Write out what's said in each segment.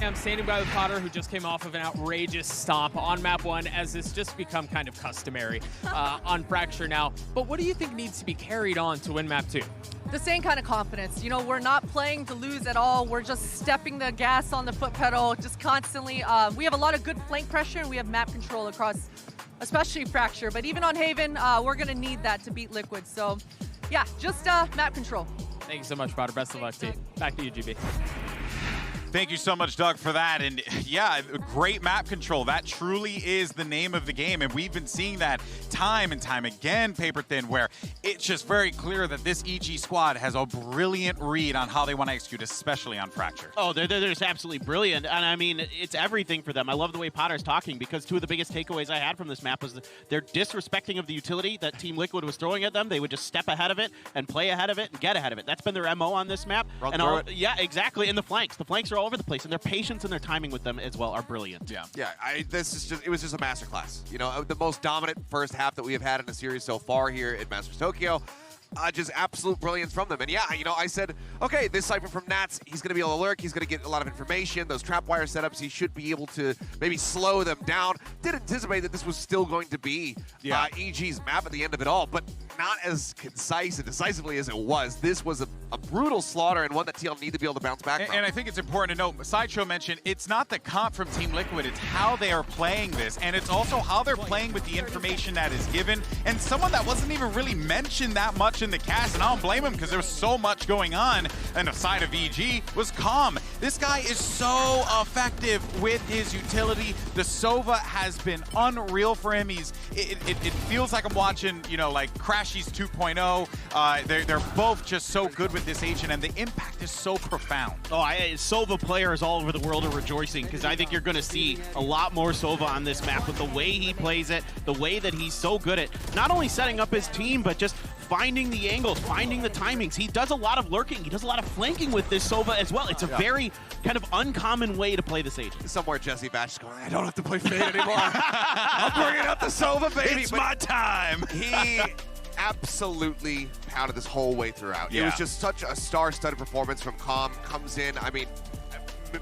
I'm standing by with Potter, who just came off of an outrageous stomp on map 1, as it's just become kind of customary on Fracture now. But what do you think needs to be carried on to win map 2? The same kind of confidence. You know, we're not playing to lose at all. We're just stepping the gas on the foot pedal, just constantly. We have a lot of good flank pressure, and we have map control across, especially Fracture. But even on Haven, we're going to need that to beat Liquid. So, yeah, just map control. Thank you so much, Potter. Best of luck to you. Back to you, GB. Thank you so much, Doug, for that. And yeah, great map control. That truly is the name of the game. And we've been seeing that time and time again, Paper Thin, where it's just very clear that this EG squad has a brilliant read on how they want to execute, especially on Fracture. Oh, they're just absolutely brilliant. And I mean, it's everything for them. I love the way Potter's talking, because two of the biggest takeaways I had from this map was their disrespecting of the utility that Team Liquid was throwing at them. They would just step ahead of it and play ahead of it and get ahead of it. That's been their MO on this map. Yeah, exactly. And the flanks. The flanks are all over the place, and their patience and their timing with them as well are brilliant. Yeah, it was just a masterclass. You know, the most dominant first half that we have had in the series so far here at Masters Tokyo. Just absolute brilliance from them. And yeah, you know, I said, okay, this Cypher from Nats, he's going to be able to lurk, he's going to get a lot of information, those trapwire setups, he should be able to maybe slow them down. Did anticipate that this was still going to be EG's map at the end of it all, but not as concise and decisively as it was. This was a brutal slaughter, and one that TL need to be able to bounce back from. And I think it's important to note, Sideshow mentioned, it's not the comp from Team Liquid, it's how they are playing this, and it's also how they're playing with the information that is given, and someone that wasn't even really mentioned that much in the cast, and I don't blame him because there was so much going on the side of EG, was Calm. This guy is so effective with his utility. The Sova has been unreal for him. It feels like I'm watching, you know, like Crashies 2.0. They're both just so good with this agent, and the impact is so profound. Oh, Sova players all over the world are rejoicing, because I think you're going to see a lot more Sova on this map with the way he plays it, the way that he's so good at not only setting up his team, but just finding the angles, finding the timings. He does a lot of lurking. He does a lot of flanking with this Sova as well. It's a very kind of uncommon way to play this agent. Somewhere Jesse Bash is going, I don't have to play Fade anymore. I'm bringing up the Sova, baby. It's my time. He absolutely pounded this whole way throughout. It was just such a star-studded performance from Calm. Comes in, I mean,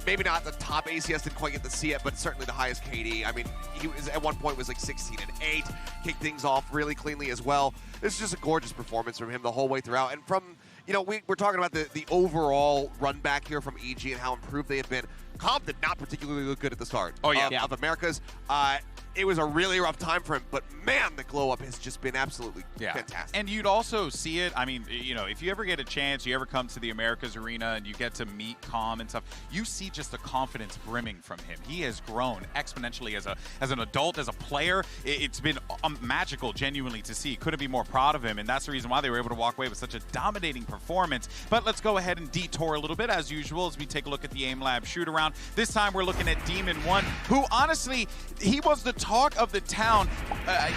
maybe not the top ACS, didn't quite get to see it, but certainly the highest KD. I mean, he was at one point was like 16-8, kicked things off really cleanly as well. This is just a gorgeous performance from him the whole way throughout. And from, you know, we're talking about the overall run back here from EG and how improved they have been. Calm did not particularly look good at the start of Americas. It was a really rough time for him, but man, the glow up has just been absolutely fantastic. And you'd also see it, I mean, you know, if you ever get a chance, you ever come to the Americas arena and you get to meet Calm and stuff, you see just the confidence brimming from him. He has grown exponentially as an adult, as a player. It's been magical, genuinely, to see. Couldn't be more proud of him, and that's the reason why they were able to walk away with such a dominating performance. But let's go ahead and detour a little bit, as usual, as we take a look at the Aim Lab shoot-around. This time we're looking at Demon One, who honestly, he was the talk of the town,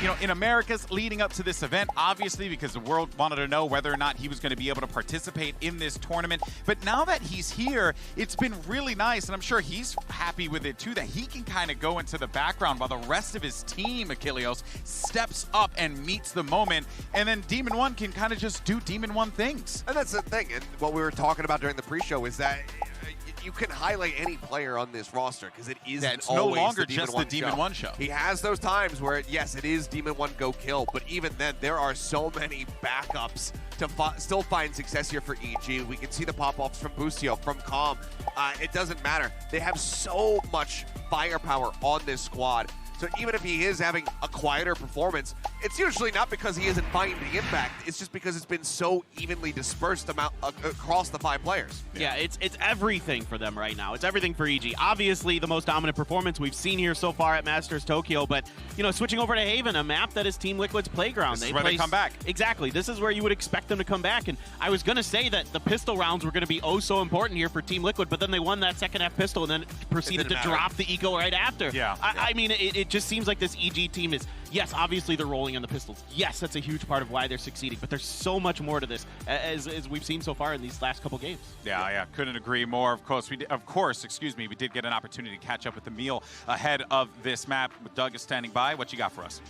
you know, in Americas leading up to this event, obviously, because the world wanted to know whether or not he was going to be able to participate in this tournament. But now that he's here, it's been really nice, and I'm sure he's happy with it too, that he can kind of go into the background while the rest of his team, Achilleos, steps up and meets the moment, and then Demon One can kind of just do Demon One things. And that's the thing, and what we were talking about during the pre-show is that you can highlight any player on this roster because it is it's no longer just the Demon One show. He has those times where, yes, it is Demon One go kill, but even then, there are so many backups to still find success here for EG. We can see the pop-offs from Bustio, from Calm. It doesn't matter. They have so much firepower on this squad. So even if he is having a quieter performance, it's usually not because he isn't finding the impact. It's just because it's been so evenly dispersed across the 5 players. Yeah, it's everything for them right now. It's everything for EG. Obviously, the most dominant performance we've seen here so far at Masters Tokyo, but, you know, switching over to Haven, a map that is Team Liquid's playground. This is where they come back. Exactly. This is where you would expect them to come back, and I was going to say that the pistol rounds were going to be oh so important here for Team Liquid, but then they won that second half pistol and then proceeded to drop the eco right after. I mean, it just seems like this EG team is, yes, obviously they're rolling on the pistols. Yes, that's a huge part of why they're succeeding, but there's so much more to this, as we've seen so far in these last couple games. Yeah, couldn't agree more. Of course, we did get an opportunity to catch up with Emil ahead of this map. Doug is standing by. What you got for us?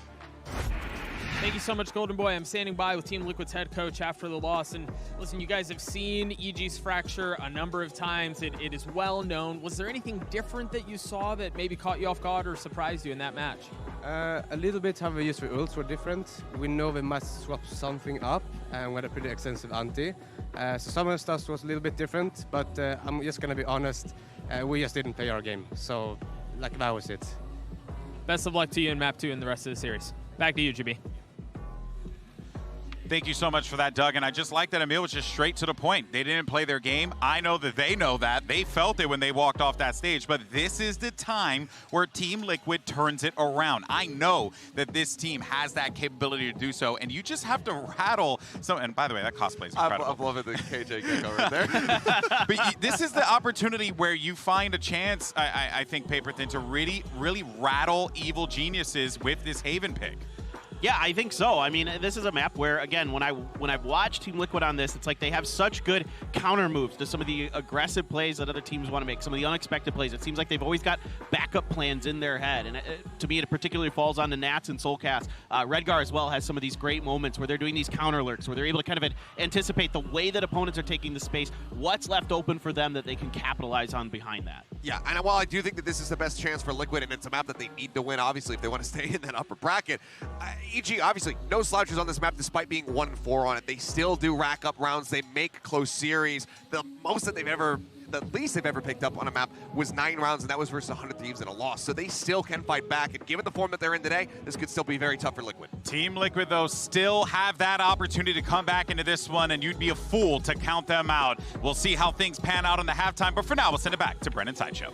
Thank you so much, Golden Boy. I'm standing by with Team Liquid's head coach after the loss. And listen, you guys have seen EG's fracture a number of times. It is well known. Was there anything different that you saw that maybe caught you off guard or surprised you in that match? A little bit how we use the ults were different. We know we must swap something up, and we had a pretty extensive anti. So some of the stuff was a little bit different, but I'm just going to be honest, we just didn't play our game. So, like, that was it. Best of luck to you in Map 2 and the rest of the series. Back to you, GB. Thank you so much for that, Doug. And I just like that Emil was just straight to the point. They didn't play their game. I know that they know that. They felt it when they walked off that stage. But this is the time where Team Liquid turns it around. I know that this team has that capability to do so. And you just have to rattle some. And by the way, that cosplay is incredible. I'm loving the KJ gecko right there. But this is the opportunity where you find a chance, I think, Paperthin, to really rattle evil geniuses with this Haven pick. Yeah, I think so. I mean, this is a map where, again, when I've watched Team Liquid on this, it's like they have such good counter moves to some of the aggressive plays that other teams want to make, some of the unexpected plays. It seems like they've always got backup plans in their head. And to me, it particularly falls on the Nats and Soulcast. Redgar as well has some of these great moments where they're doing these counter lurks, where they're able to kind of anticipate the way that opponents are taking the space, what's left open for them that they can capitalize on behind that. Yeah, and while I do think that this is the best chance for Liquid, and it's a map that they need to win, obviously, if they want to stay in that upper bracket, EG, obviously, no slouches on this map despite being 1-4 on it. They still do rack up rounds. They make close series. The least they've ever picked up on a map was 9 rounds, and that was versus 100 Thieves in a loss. So they still can fight back, and given the form that they're in today, this could still be very tough for Liquid. Team Liquid, though, still have that opportunity to come back into this one, and you'd be a fool to count them out. We'll see how things pan out in the halftime, but for now, we'll send it back to Brennan Sideshow.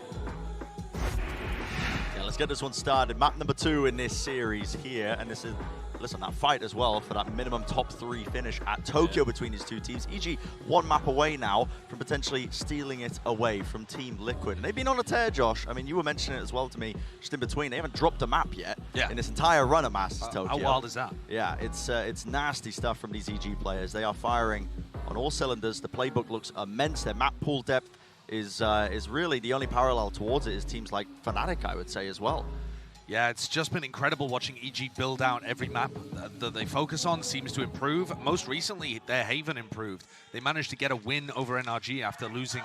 Yeah, let's get this one started. Map number 2 in this series here, and this is, listen, that fight as well for that minimum top 3 finish at Tokyo between these two teams. EG 1 map away now from potentially stealing it away from Team Liquid. And they've been on a tear, Josh. I mean, you were mentioning it as well to me just in between. They haven't dropped a map yet in this entire run of Masters Tokyo. How wild is that? Yeah, it's nasty stuff from these EG players. They are firing on all cylinders. The playbook looks immense. Their map pool depth is really the only parallel towards it is teams like Fnatic, I would say, as well. Yeah, it's just been incredible watching EG build out every map that they focus on seems to improve. Most recently, their Haven improved. They managed to get a win over NRG after losing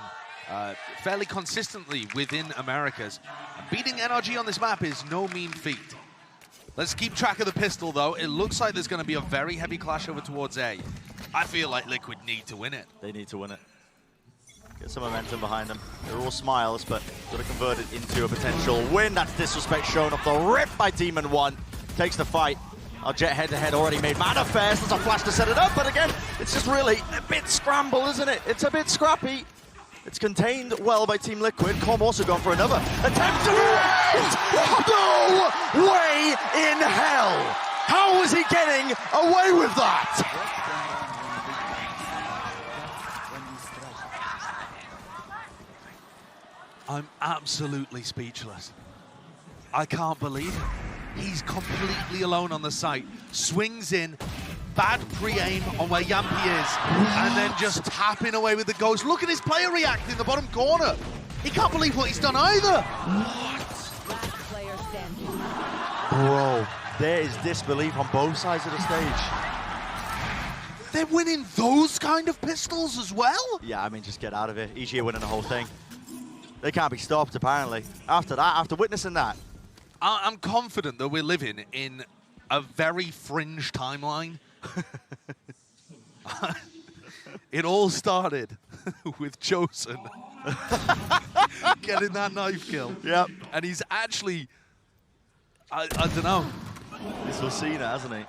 fairly consistently within Americas. Beating NRG on this map is no mean feat. Let's keep track of the pistol, though. It looks like there's going to be a very heavy clash over towards A. I feel like Liquid need to win it. They need to win it. Get some momentum behind them. They're all smiles, but got to convert it into a potential win. That's disrespect shown off the rip by Demon 1. Takes the fight. Our Jet head-to-head already made manifest. There's a flash to set it up, but again, it's just really a bit scramble, isn't it? It's a bit scrappy. It's contained well by Team Liquid. Com also gone for another attempt to win! No way in hell! How is he getting away with that? I'm absolutely speechless. I can't believe it. He's completely alone on the site. Swings in, bad pre-aim on where Yampi is, and then just tapping away with the ghost. Look at his player react in the bottom corner. He can't believe what he's done either. Bro, there is disbelief on both sides of the stage. They're winning those kind of pistols as well? Yeah, I mean, just get out of it. EG are winning the whole thing. They can't be stopped, apparently. After that, after witnessing that. I'm confident that we're living in a very fringe timeline. It all started with Chosen getting that knife kill. Yep. And he's actually, I don't know. This was Cena, hasn't he?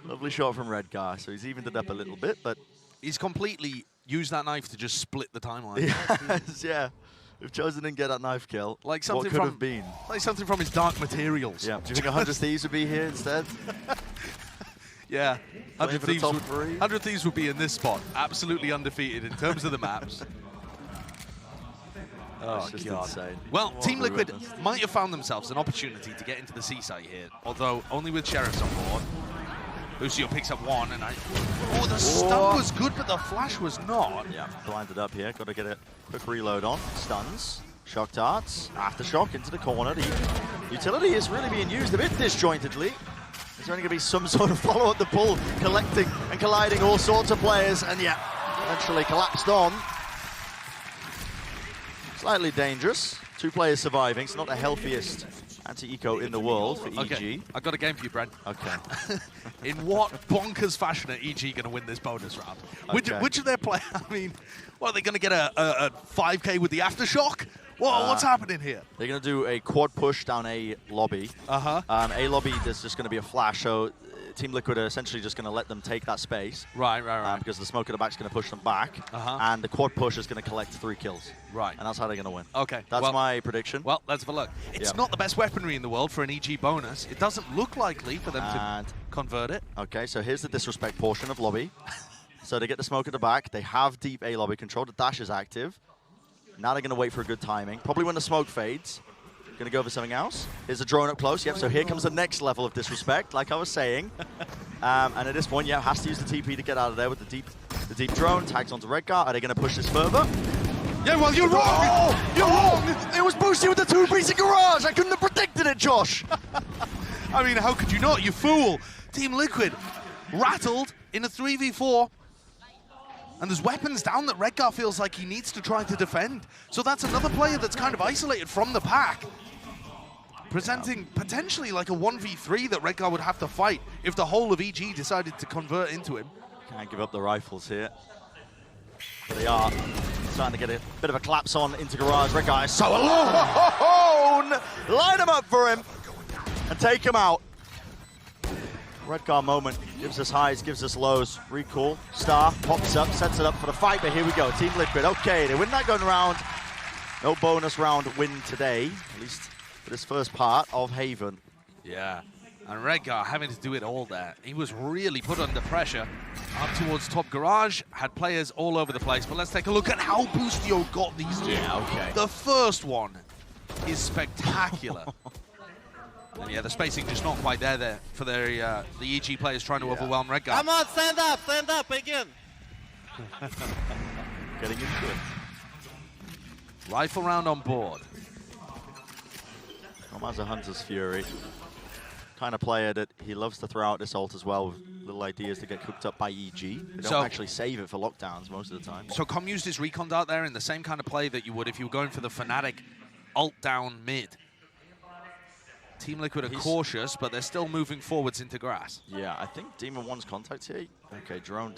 Lovely shot from Redgar, so he's evened it up a little bit, but... He's completely used that knife to just split the timeline. Yes, yeah. If Chosen didn't get that knife kill, like something what could have been? Like something from his Dark Materials. Yeah. Do you think 100 Thieves would be here instead? Yeah. 100 Thieves, Thieves would be in this spot. Absolutely undefeated in terms of the maps. Oh, God. Insane. Well, Team Liquid might have found themselves an opportunity to get into the C-site here, although only with Sheriffs on board. Lucio picks up one, and oh, the stun was good, but the flash was not. Yeah, blinded up here. Got to get a quick reload on. Stuns, shock darts, aftershock into the corner. The utility is really being used a bit disjointedly. There's only going to be some sort of follow at the pull, collecting and colliding all sorts of players, and yeah, eventually collapsed on. Slightly dangerous. 2 players surviving. It's not the healthiest anti-eco in the world for EG. Okay, I've got a game for you, Brent. Okay. In what bonkers fashion are EG going to win this bonus round? Okay. Which of their players, I mean, what, are they going to get a 5K with the Aftershock? What's happening here? They're going to do a quad push down A lobby. A lobby, there's just going to be a flash, so Team Liquid are essentially just going to let them take that space. Right. Because the smoke at the back is going to push them back. And the quad push is going to collect 3 kills. Right. And that's how they're going to win. Okay. That's my prediction. Well, let's have a look. It's not the best weaponry in the world for an EG bonus. It doesn't look likely for them to convert it. Okay, so here's the disrespect portion of lobby. So they get the smoke at the back. They have deep A lobby control. The dash is active. Now they're going to wait for a good timing. Probably when the smoke fades. Going to go for something else. Here's a drone up close. Yep, so here comes the next level of disrespect, like I was saying. And at this point, yeah, has to use the TP to get out of there with the deep drone. Tags onto Redgar. Are they going to push this further? Yeah, well, you're wrong! Oh, you're wrong! It was boosted with the 2-piece garage! I couldn't have predicted it, Josh! I mean, how could you not, you fool? Team Liquid rattled in a 3v4. And there's weapons down that Redgar feels like he needs to try to defend. So that's another player that's kind of isolated from the pack. Presenting potentially like a 1v3 that Redgar would have to fight if the whole of EG decided to convert into him. Can't give up the rifles here. But they are starting to get a bit of a collapse on into garage. Redgar is so alone! Line him up for him and take him out. Redgar moment gives us highs, gives us lows. Recall, Star pops up, sets it up for the fight, but here we go. Team Liquid, okay, they win that gun round. No bonus round win today, at least for this first part of Haven. Yeah, and Redgar having to do it all there. He was really put under pressure up towards top garage, had players all over the place, but let's take a look at how Boostio got these two. Yeah, okay. The first one is spectacular. And yeah, the spacing just not quite there for the EG players trying to overwhelm Redgar. Come on, stand up again. Getting into it. Rifle round on board. Tom has a Hunter's Fury. Kind of player that he loves to throw out this ult as well with little ideas to get cooked up by EG. They don't actually save it for lockdowns most of the time. So Com used his recon dart there in the same kind of play that you would if you were going for the Fnatic ult down mid. Team Liquid are cautious, but they're still moving forwards into grass. Yeah, I think Demon 1's contact here. Okay, drone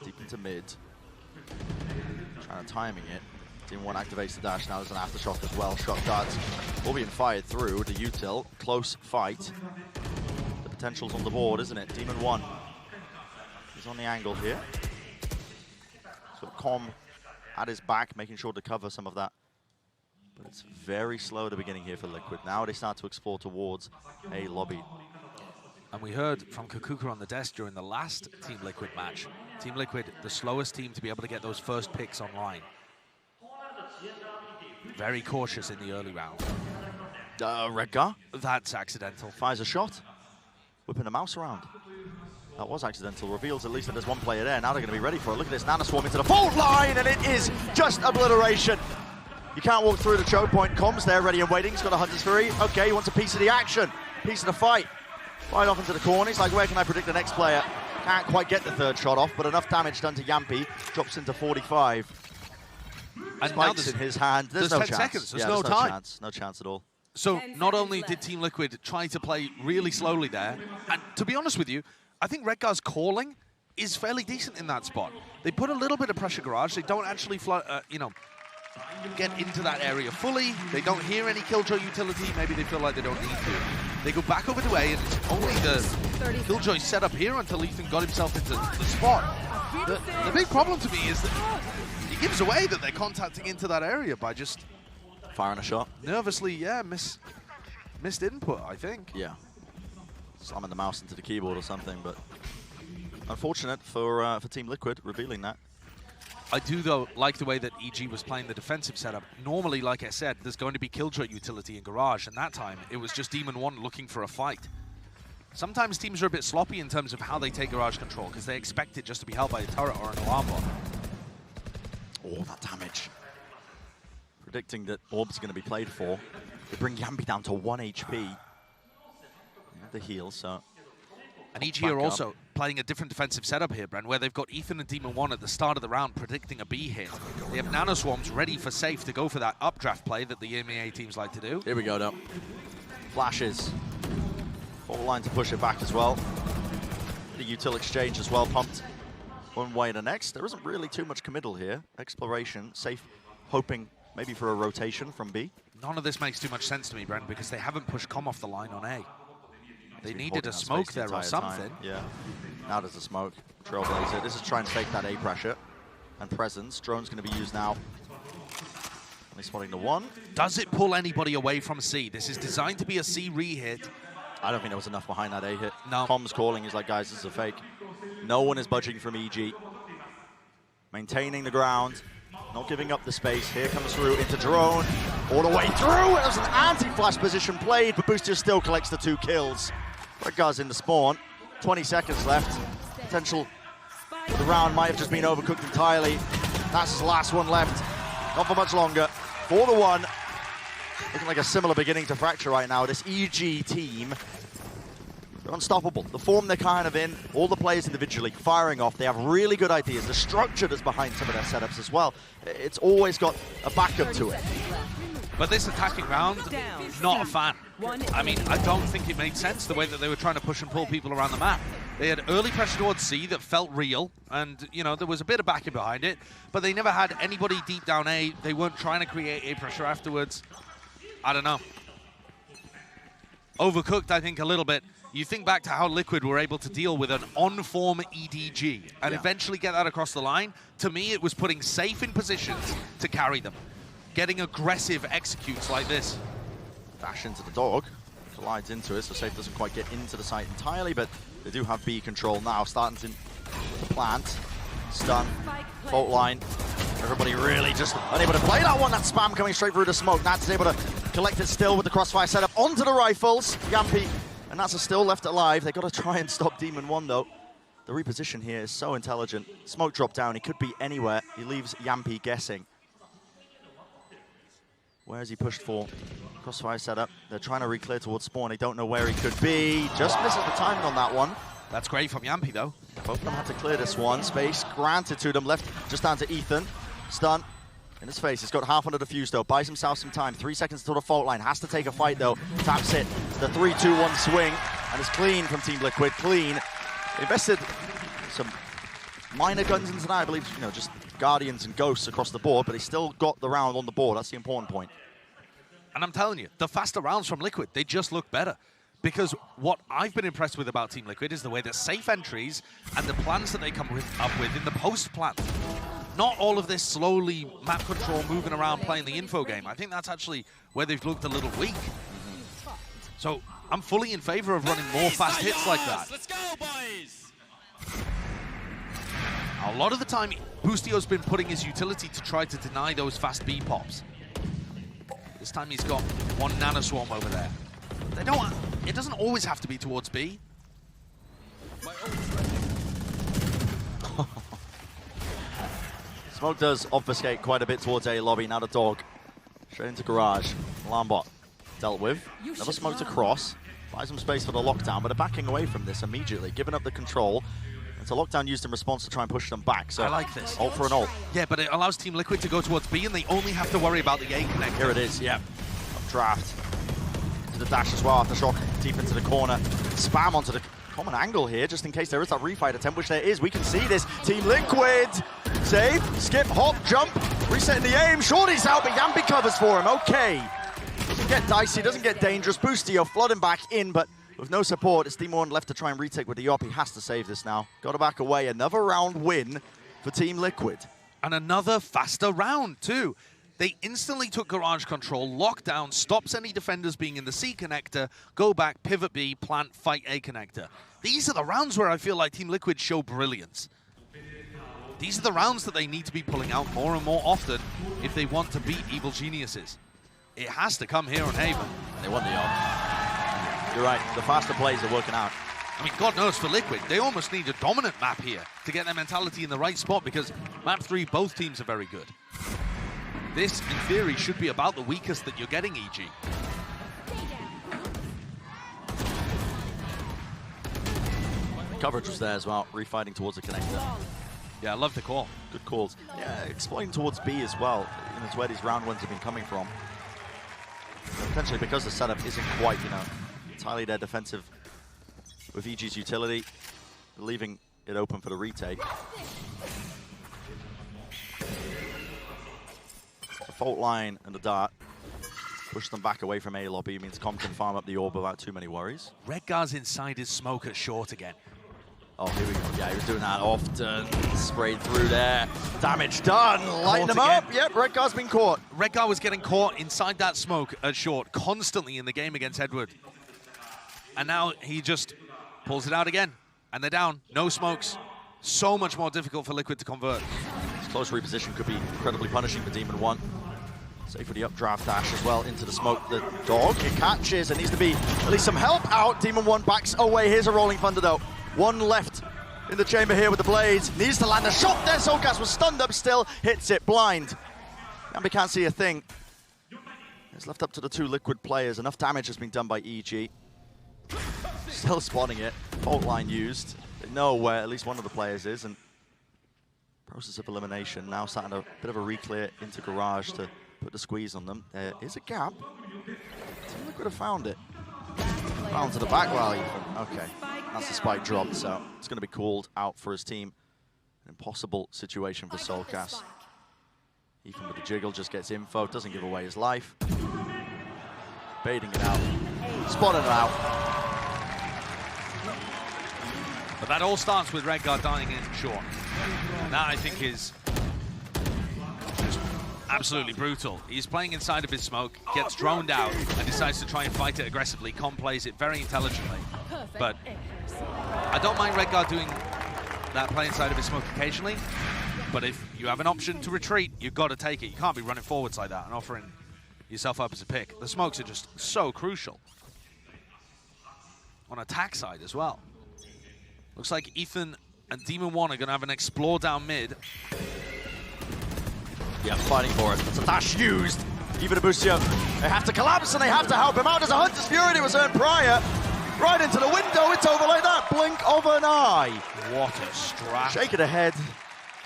deep into mid. Trying to timing it. Demon 1 activates the dash. Now there's an aftershock as well. Shot darts all being fired through the util. Close fight. The potential's on the board, isn't it? Demon 1 is on the angle here. So Com at his back, making sure to cover some of that. But it's very slow at the beginning here for Liquid. Now they start to explore towards a lobby. And we heard from Kakuka on the desk during the last Team Liquid match. Team Liquid, the slowest team to be able to get those first picks online. Very cautious in the early round. Redgar? That's accidental. Fires a shot. Whipping the mouse around. That was accidental. Reveals at least that there's one player there. Now they're going to be ready for it. Look at this. Nana swarm into the fault line, and it is just obliteration. You can't walk through the choke point. Comms there, ready and waiting. He's got a Hunter's Fury. Okay, he wants a piece of the action, piece of the fight. Right off into the corner. He's like, where can I predict the next player? Can't quite get the third shot off, but enough damage done to Yampi. Drops into 45. And spikes in his hand. There's no 10 chance. seconds. There's yeah, no time. Chance. No chance at all. So not only did Team Liquid try to play really slowly there, and to be honest with you, I think Redgar's calling is fairly decent in that spot. They put a little bit of pressure garage. They don't actually, get into that area fully. They don't hear any Killjoy utility. Maybe they feel like they don't need to. They go back over to A, and it's only the Killjoy set up here until Ethan got himself into the spot. The big problem to me is that he gives away that they're contacting into that area by just firing a shot. Nervously, missed input, I think. Yeah. Slamming the mouse into the keyboard or something, but unfortunate for Team Liquid revealing that. I do, though, like the way that EG was playing the defensive setup. Normally, like I said, there's going to be Killjoy utility in Garage, and that time it was just Demon 1 looking for a fight. Sometimes teams are a bit sloppy in terms of how they take Garage control, because they expect it just to be held by a turret or an alarm bot. Oh, that damage. Predicting that Orb's going to be played for. They bring Yampi down to 1 HP. The heal, so And EG are also playing a different defensive setup here, Bren, where they've got Ethan and Demon 1 at the start of the round predicting a B hit. They have Nano Swarms ready for safe to go for that updraft play that the MEA teams like to do. Here we go, though. Flashes. Full line to push it back as well. The util exchange as well, pumped one way to the next. There isn't really too much committal here. Exploration, safe, hoping maybe for a rotation from B. None of this makes too much sense to me, Bren, because they haven't pushed Com off the line on A. They needed a smoke there or something. Yeah. Now there's a smoke. Trailblazer. This is trying to take that A pressure and presence. Drone's going to be used now. Only spotting the 1. Does it pull anybody away from C? This is designed to be a C re-hit. I don't think there was enough behind that A hit. No. Com's calling. He's like, guys, this is a fake. No one is budging from EG. Maintaining the ground. Not giving up the space. Here comes through into Drone. All the way through. It was an anti-flash position played, but Boostia still collects the 2 kills. Redgar's in the spawn. 20 seconds left. Potential for the round might have just been overcooked entirely. That's his last one left. Not for much longer. For the 1. Looking like a similar beginning to Fracture right now. This EG team, they're unstoppable. The form they're kind of in, all the players individually firing off. They have really good ideas. The structure that's behind some of their setups as well. It's always got a backup to it. But this attacking round, not a fan. I mean, I don't think it made sense the way that they were trying to push and pull people around the map. They had early pressure towards C that felt real, and, you know, there was a bit of backing behind it, but they never had anybody deep down A. They weren't trying to create A pressure afterwards. I don't know. Overcooked, I think, a little bit. You think back to how Liquid were able to deal with an on-form EDG and eventually get that across the line. To me, it was putting safe in positions to carry them. Getting aggressive executes like this. Dash into the dog. Collides into it, so Safe doesn't quite get into the site entirely, but they do have B control now. Starting to the plant. Stun. Fault line. Everybody really just unable to play that one. That spam coming straight through the smoke. Nats is able to collect it still with the crossfire setup onto the rifles. Yampi and Nats are still left alive. They got to try and stop Demon 1 though. The reposition here is so intelligent. Smoke drop down. He could be anywhere. He leaves Yampi guessing. Where is he pushed for? Crossfire setup. They're trying to re-clear towards spawn. They don't know where he could be. Just misses the timing on that one. That's great from Yampi, though. Both of them had to clear this one. Space granted to them. Left just down to Ethan. Stun in his face. He's got half under the fuse, though. Buys himself some time. 3 seconds until the fault line. Has to take a fight, though. Taps it. It's the 3-2-1 swing. And it's clean from Team Liquid. Clean. They invested some minor guns into that. I believe, you know, just Guardians and Ghosts across the board, but they still got the round on the board. That's the important point. And I'm telling you, the faster rounds from Liquid, they just look better. Because what I've been impressed with about Team Liquid is the way that safe entries and the plans that they come up with in the post-plan. Not all of this slowly map control, moving around, playing the info game. I think that's actually where they've looked a little weak. So I'm fully in favor of running more fast hits like that. Let's go, boys! A lot of the time, Boostio's been putting his utility to try to deny those fast B pops. This time he's got 1 Nano Swarm over there. They don't. It doesn't always have to be towards B. Smoke does obfuscate quite a bit towards A lobby. Now the dog. Straight into garage. Alarmbot dealt with. Never smoked across. Buys some space for the lockdown, but they're backing away from this immediately, giving up the control. It's a lockdown used in response to try and push them back. So I like this. Ult for an ult. Yeah, but it allows Team Liquid to go towards B, and they only have to worry about the A connect. Here it is, yeah. Updraft. To the dash as well after shock deep into the corner. Spam onto the common angle here, just in case there is that refight attempt, which there is. We can see this. Team Liquid. Save, skip, hop, jump. Resetting the aim. Shorty's out, but Yampi covers for him. Okay. Doesn't get dicey, doesn't get dangerous. Boostio flooding back in, but with no support, it's Demon 1 left to try and retake with the op. He has to save this now. Got to back away. Another round win for Team Liquid. And another faster round, too. They instantly took garage control, lockdown, stops any defenders being in the C connector, go back, pivot B, plant, fight A connector. These are the rounds where I feel like Team Liquid show brilliance. These are the rounds that they need to be pulling out more and more often if they want to beat Evil Geniuses. It has to come here on Haven. They want the op. You're right, the faster plays are working out. I mean, God knows for Liquid, they almost need a dominant map here to get their mentality in the right spot, because map 3, both teams are very good. This, in theory, should be about the weakest that you're getting, EG. Coverage was there as well, refighting towards the connector. Yeah, I love the call. Good calls. Yeah, exploiting towards B as well. You know, it's where these round ones have been coming from. Potentially because the setup isn't quite, you know, entirely their defensive with EG's utility, leaving it open for the retake. The fault line and the dart push them back away from A lobby. Means Com can farm up the orb without too many worries. Redgar's inside his smoke at short again. Oh, here we go. Yeah, he was doing that often. Sprayed through there. Damage done. Lighten him up. Yep, Redgar's been caught. Redgar was getting caught inside that smoke at short constantly in the game against Edward. And now he just pulls it out again. And they're down. No smokes. So much more difficult for Liquid to convert. This close reposition could be incredibly punishing for Demon 1. Safe for the updraft dash as well into the smoke. The dog, it catches. There needs to be at least some help out. Demon 1 backs away. Here's a rolling thunder though. One left in the chamber here with the blades. Needs to land a shot there. Soulcast was stunned up still. Hits it blind. Gambi can't see a thing. It's left up to the 2 Liquid players. Enough damage has been done by EG. Still spotting it. Fault line used. They know where at least one of the players is. And process of elimination. Now starting a bit of a re-clear into garage to put the squeeze on them. There is a gap. Team Liquid have found it. Round to the back value. Okay. That's the spike drop, so it's going to be called out for his team. An impossible situation for Soulcast. Ethan with the jiggle just gets info, doesn't give away his life. Baiting it out. Spotting it out. But that all starts with Redgar dying in short. And that, I think, is just absolutely brutal. He's playing inside of his smoke, gets droned out, and decides to try and fight it aggressively. Com plays it very intelligently. But I don't mind Redgar doing that play inside of his smoke occasionally, but if you have an option to retreat, you've got to take it. You can't be running forwards like that and offering yourself up as a pick. The smokes are just so crucial. On attack side as well. Looks like Ethan and Demon 1 are going to have an explore down mid. Yeah, fighting for it. It's a dash used. Even Abusio, they have to collapse and they have to help him out. As a Hunter's Fury, it was earned prior. Right into the window, it's over like that. Blink of an eye. What a strat. Shake it ahead.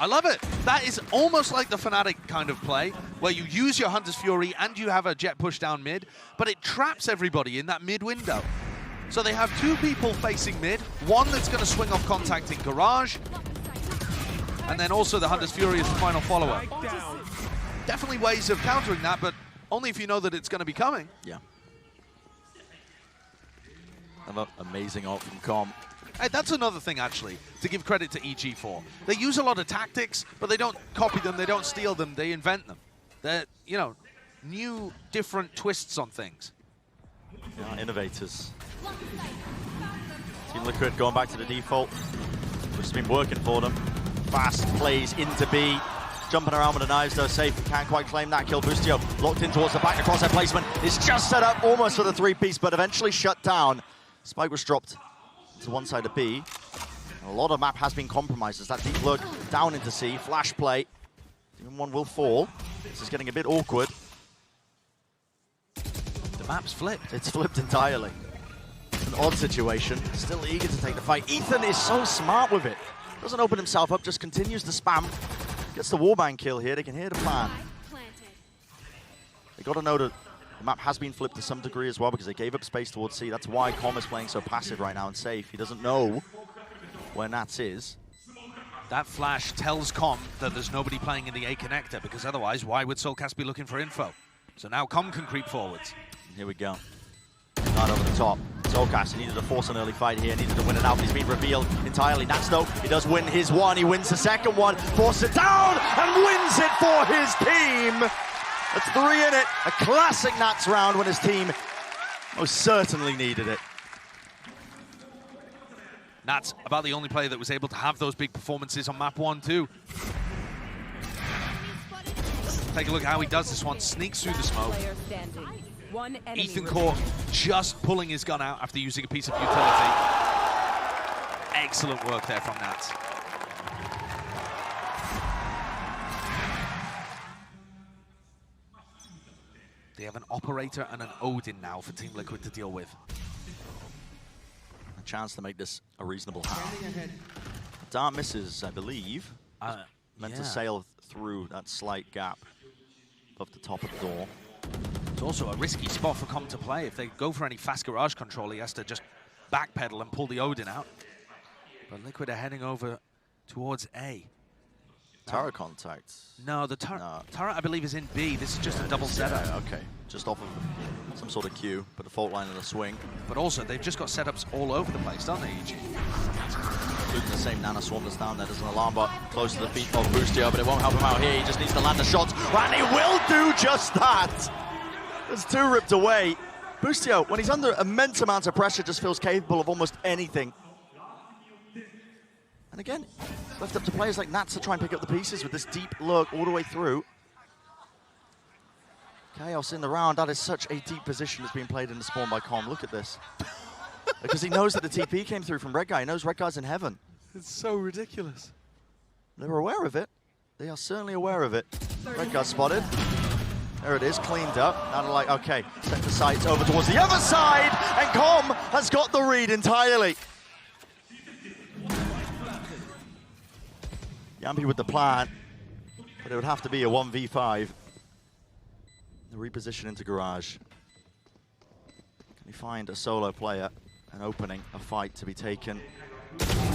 I love it. That is almost like the Fnatic kind of play, where you use your Hunter's Fury and you have a jet push down mid, but it traps everybody in that mid window. So they have 2 people facing mid, one that's going to swing off contact in garage, and then also the Hunter's Fury is the final follower. Definitely ways of countering that, but only if you know that it's going to be coming. Yeah. Another amazing ult from Com. Hey, that's another thing, actually, to give credit to EG for. They use a lot of tactics, but they don't copy them, they don't steal them, they invent them. They're, you know, new, different twists on things. Yeah, innovators. Team Liquid going back to the default, which has been working for them. Fast plays into B. Jumping around with the knives though, safe, can't quite claim that kill. Bustio locked in towards the back, the crosshair placement is just set up almost for the 3-piece, but eventually shut down. Spike was dropped to one side of B. And a lot of map has been compromised as that deep look down into C, flash play. Demon 1 will fall. This is getting a bit awkward. The map's flipped. It's flipped entirely. An odd situation, still eager to take the fight. Ethan is so smart with it. Doesn't open himself up, just continues to spam. Gets the warband kill here, they can hear the plan. They got to know that the map has been flipped to some degree as well because they gave up space towards C. That's why Com is playing so passive right now and safe. He doesn't know where Nats is. That flash tells Com that there's nobody playing in the A connector, because otherwise, why would Soulcast be looking for info? So now Com can creep forwards. Here we go. Right over the top. Soulcast needed to force an early fight here, needed to win it out. He's been revealed entirely. Nats though, he does win his one. He wins the second one, forces it down, and wins it for his team. That's 3 in it. A classic Nats round when his team most certainly needed it. Nats about the only player that was able to have those big performances on map 1 too. Take a look at how he does this one. Sneaks through the smoke. Ethan caught just pulling his gun out after using a piece of utility. Excellent work there from Nats. They have an Operator and an Odin now for Team Liquid to deal with. chance to make this a reasonable half. Dart misses, I believe. Meant to sail through that slight gap above the top of the door. It's also a risky spot for Com to play. If they go for any fast garage control, he has to just backpedal and pull the Odin out. But Liquid are heading over towards A. Turret contact? No, the turret, I believe, is in B. This is just a double setup. Yeah, okay, just off of some sort of queue, but a fault line and a swing. But also, they've just got setups all over the place, don't they, EG? Including the same Nana Swarm that's down there. There's an alarm bot close to the feet of Boostio, but it won't help him out here. He just needs to land the shots, and he will do just that! There's two ripped away. Boostio, when he's under immense amounts of pressure, just feels capable of almost anything. And again, left up to players like Nats to try and pick up the pieces with this deep lurk all the way through. Chaos in the round. That is such a deep position that's being played in the spawn by Com. Look at this. Because he knows that the TP came through from Red Guy. He knows Red Guy's in heaven. It's so ridiculous. They were aware of it. They are certainly aware of it. Red Guy spotted. There it is, cleaned up. Now they're like, okay, set the sights over towards the other side, and Com has got the read entirely. Yampi with the plan, but it would have to be a 1v5. The reposition into garage. Can he find a solo player, an opening, a fight to be taken?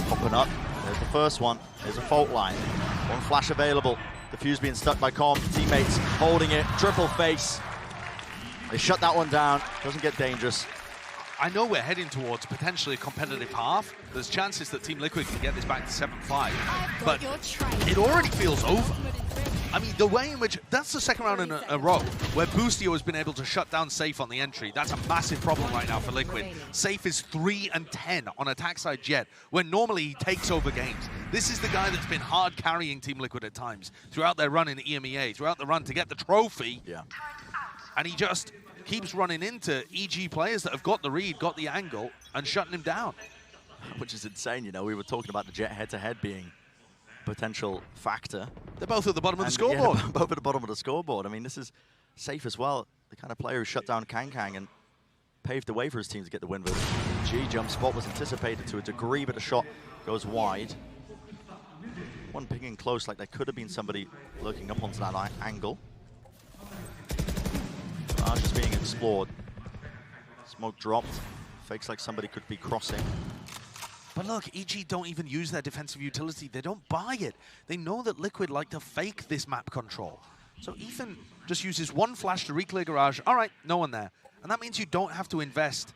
Popping up, there's the first one. There's a fault line. One flash available. The fuse being stuck by Com, teammates holding it, triple face. They shut that one down, doesn't get dangerous. I know we're heading towards potentially a competitive half. There's chances that Team Liquid can get this back to 7-5, but it already feels over. I mean, the way in which, that's the second round in a row where Boostio has been able to shut down Safe on the entry. That's a massive problem right now for Liquid. Safe is 3-10 on attack side Jet, when normally he takes over games. This is the guy that's been hard carrying Team Liquid at times, throughout their run in EMEA, throughout the run to get the trophy. Yeah. And he just keeps running into EG players that have got the read, got the angle, and shutting him down. Which is insane, you know, we were talking about the Jet head-to-head being a potential factor. They're both at the bottom of the scoreboard. Yeah, both at the bottom of the scoreboard. I mean, this is Safe as well, the kind of player who shut down Kang and paved the way for his team to get the win. But jump spot was anticipated to a degree, but the shot goes wide. One pinging close, like there could have been somebody looking up onto that angle. Garage is being explored. Smoke dropped. Fakes like somebody could be crossing. But look, EG don't even use their defensive utility. They don't buy it. They know that Liquid like to fake this map control. So Ethan just uses one flash to re-clear garage. All right, no one there. And that means you don't have to invest,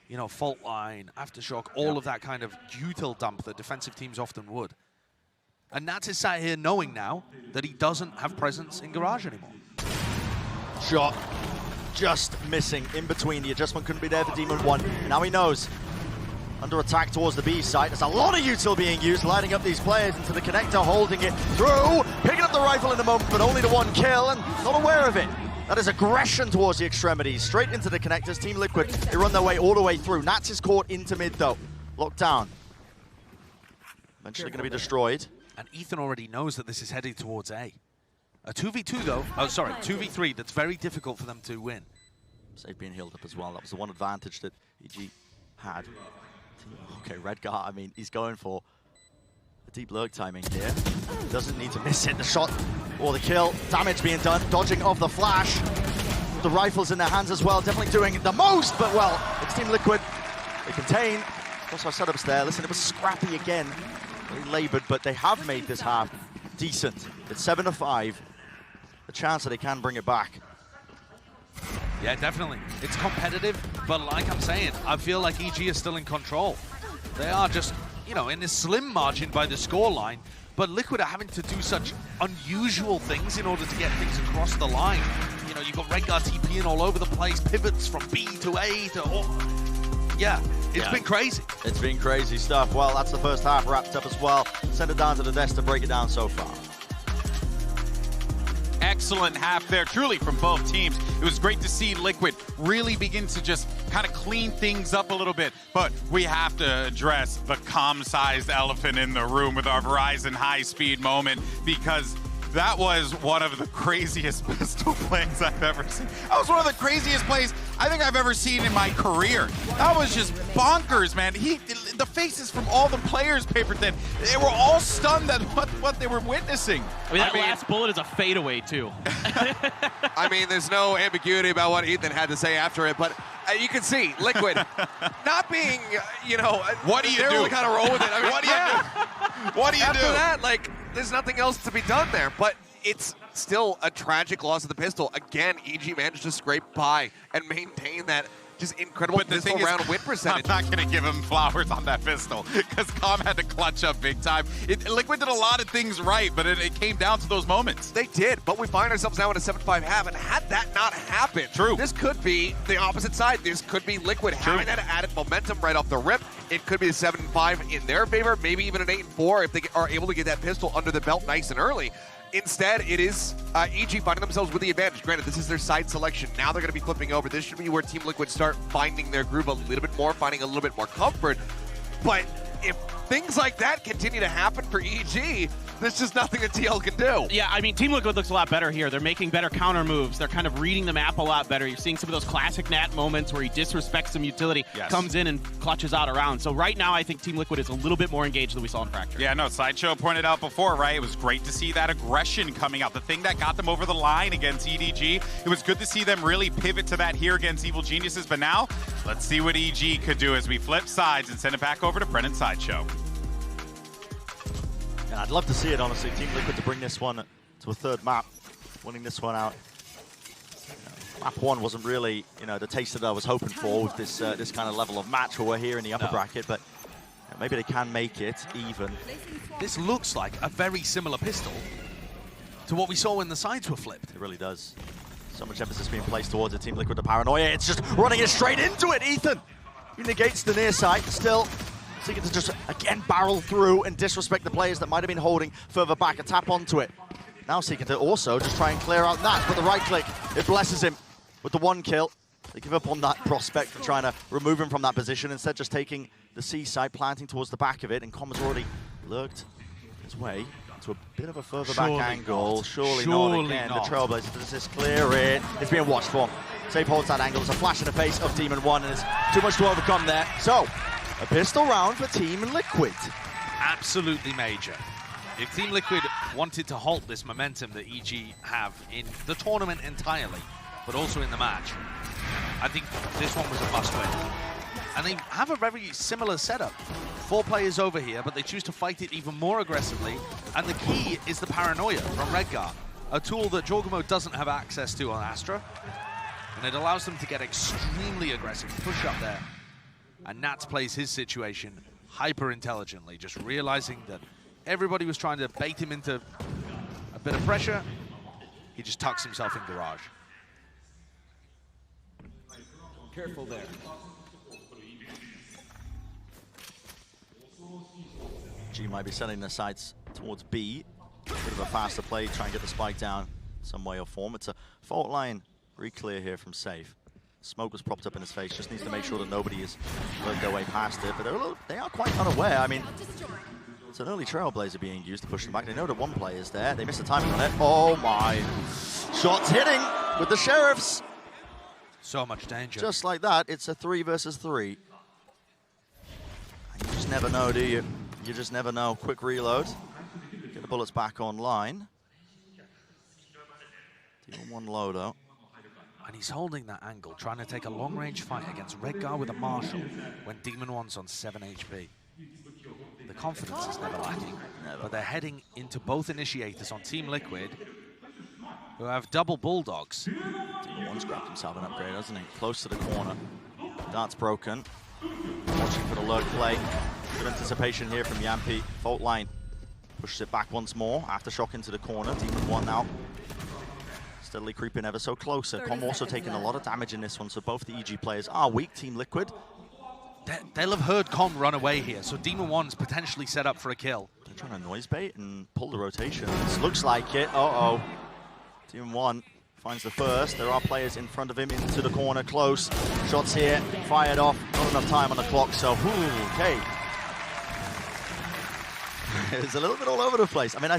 you know, fault line, aftershock, all of that kind of util dump that defensive teams often would. And Nats is sat here knowing now that he doesn't have presence in garage anymore. Shot just missing in between. The adjustment couldn't be there for Demon 1. Now he knows. Under attack towards the B site. There's a lot of util being used, lighting up these players into the connector, holding it through, picking up the rifle in the moment, but only the one kill, and not aware of it. That is aggression towards the extremities, straight into the connectors. Team Liquid, they run their way all the way through. Nats is caught into mid though. Locked down. Eventually going to be destroyed. And Ethan already knows that this is headed towards A. A 2v2 though, oh sorry, 2v3, that's very difficult for them to win. Safe being healed up as well. That was the one advantage that EG had. Okay, Red Guard, I mean, he's going for a deep lurk timing here. Doesn't need to miss it. The shot or the kill. Damage being done. Dodging off the flash. The rifles in their hands as well. Definitely doing the most, but well, it's Team Liquid. They contain. Also, setups there. Listen, it was scrappy again. Very labored, but they have made this half decent. It's 7-5. The chance that they can bring it back. Yeah, definitely. It's competitive, but like I'm saying, I feel like EG is still in control. They are just, you know, in a slim margin by the scoreline, but Liquid are having to do such unusual things in order to get things across the line. You know, you've got Rengar TPing all over the place, pivots from B to A to... Oh. Yeah, it's been crazy. It's been crazy stuff. Well, that's the first half wrapped up as well. Send it down to the desk to break it down so far. Excellent half there, truly, from both teams. It was great to see Liquid really begin to just kind of clean things up a little bit, but we have to address the Com-sized elephant in the room with our Verizon high-speed moment, because That was one of the craziest pistol plays I've ever seen. That was one of the craziest plays I think I've ever seen in my career. That was just bonkers, man. The faces from all the players, Paper Thin, they were all stunned at what they were witnessing. I mean, that last bullet is a fadeaway, too. I mean, there's no ambiguity about what Ethan had to say after it, but you can see Liquid not being, you know, what do you do? Really kind of roll with it. I mean, what do you do? What do you do? After that, like, there's nothing else to be done there, but it's still a tragic loss of the pistol. Again, EG managed to scrape by and maintain that just incredible pistol round win percentage. I'm not going to give him flowers on that pistol because Com had to clutch up big time. Liquid did a lot of things right, but it came down to those moments. They did, but we find ourselves now in a 7-5 half, and had that not happened, this could be the opposite side. This could be Liquid having that added momentum right off the rip. It could be a 7-5 in their favor, maybe even an 8-4 if they are able to get that pistol under the belt nice and early. Instead, it is EG finding themselves with the advantage. Granted, this is their side selection. Now they're going to be flipping over. This should be where Team Liquid start finding their groove a little bit more, finding a little bit more comfort. But if things like that continue to happen for EG, there's just nothing that TL can do. Yeah, I mean, Team Liquid looks a lot better here. They're making better counter moves. They're kind of reading the map a lot better. You're seeing some of those classic Nat moments where he disrespects some utility, comes in and clutches out around. So right now, I think Team Liquid is a little bit more engaged than we saw in Fracture. Yeah, no, Sideshow pointed out before, right? It was great to see that aggression coming out. The thing that got them over the line against EDG. It was good to see them really pivot to that here against Evil Geniuses. But now, let's see what EG could do as we flip sides and send it back over to Brennan Sideshow. Yeah, I'd love to see it, honestly. Team Liquid to bring this one to a third map, winning this one out. Map 1 wasn't really, you know, the taste that I was hoping for with this this kind of level of match where we're here in the upper bracket, but maybe they can make it even. This looks like a very similar pistol to what we saw when the sides were flipped. It really does. So much emphasis being placed towards the Team Liquid, the paranoia. It's just running it straight into it, Ethan. He negates the near side, still seeking to just, again, barrel through and disrespect the players that might have been holding further back, a tap onto it. Now seeking to also just try and clear out that, but the right click, it blesses him with the 1 kill. They give up on that prospect and trying to remove him from that position, instead just taking the C side, planting towards the back of it, and Com has already lurked his way to a bit of a further back angle. Surely not again. The Trailblazers, does this clear it? It's being watched for. Safe holds that angle. It's a flash in the face of Demon 1, and it's too much to overcome there. So, a pistol round for Team Liquid. Absolutely major. If Team Liquid wanted to halt this momentum that EG have in the tournament entirely, but also in the match, I think this one was a must-win. And they have a very similar setup. 4 players over here, but they choose to fight it even more aggressively. And the key is the paranoia from Redgar, a tool that Jorgamo doesn't have access to on Astra. And it allows them to get extremely aggressive, push up there. And Nats plays his situation hyper intelligently, just realizing that everybody was trying to bait him into a bit of pressure. He just tucks himself in garage. Careful there. G might be sending their sights towards B. A bit of a faster play, try and get the spike down some way or form. It's a fault line re-clear here from Safe. Smoke was propped up in his face, just needs to make sure that nobody has worked their way past it, but they are quite unaware. I mean, it's an early Trailblazer being used to push them back. They know that 1 player is there. They missed the timing on it. Oh my. Shots hitting with the Sheriffs. So much danger. Just like that, it's a 3 versus 3. And you just never know, do you? You just never know. Quick reload. Get the bullets back online. Demon 1 low though. And he's holding that angle, trying to take a long-range fight against Redgar with a Marshall when Demon 1's on 7 HP. The confidence is never lacking, but they're heading into both initiators on Team Liquid, who have double Bulldogs. Demon 1's grabbed himself an upgrade, hasn't he? Close to the corner. Dart's broken. Watching for the lurk play. Good anticipation here from Yampi. Fault line pushes it back once more. Aftershock into the corner. Demon 1 now steadily creeping ever so closer. Com also taking a lot of damage in this one, so both the EG players are weak. Team Liquid, they'll have heard Com run away here, so Demon 1's potentially set up for a kill. They're trying to noise bait and pull the rotation. This looks like it. Uh-oh. Demon 1 finds the first. There are players in front of him into the corner, close. Shots here, fired off. Not enough time on the clock, so okay. It's a little bit all over the place. I mean,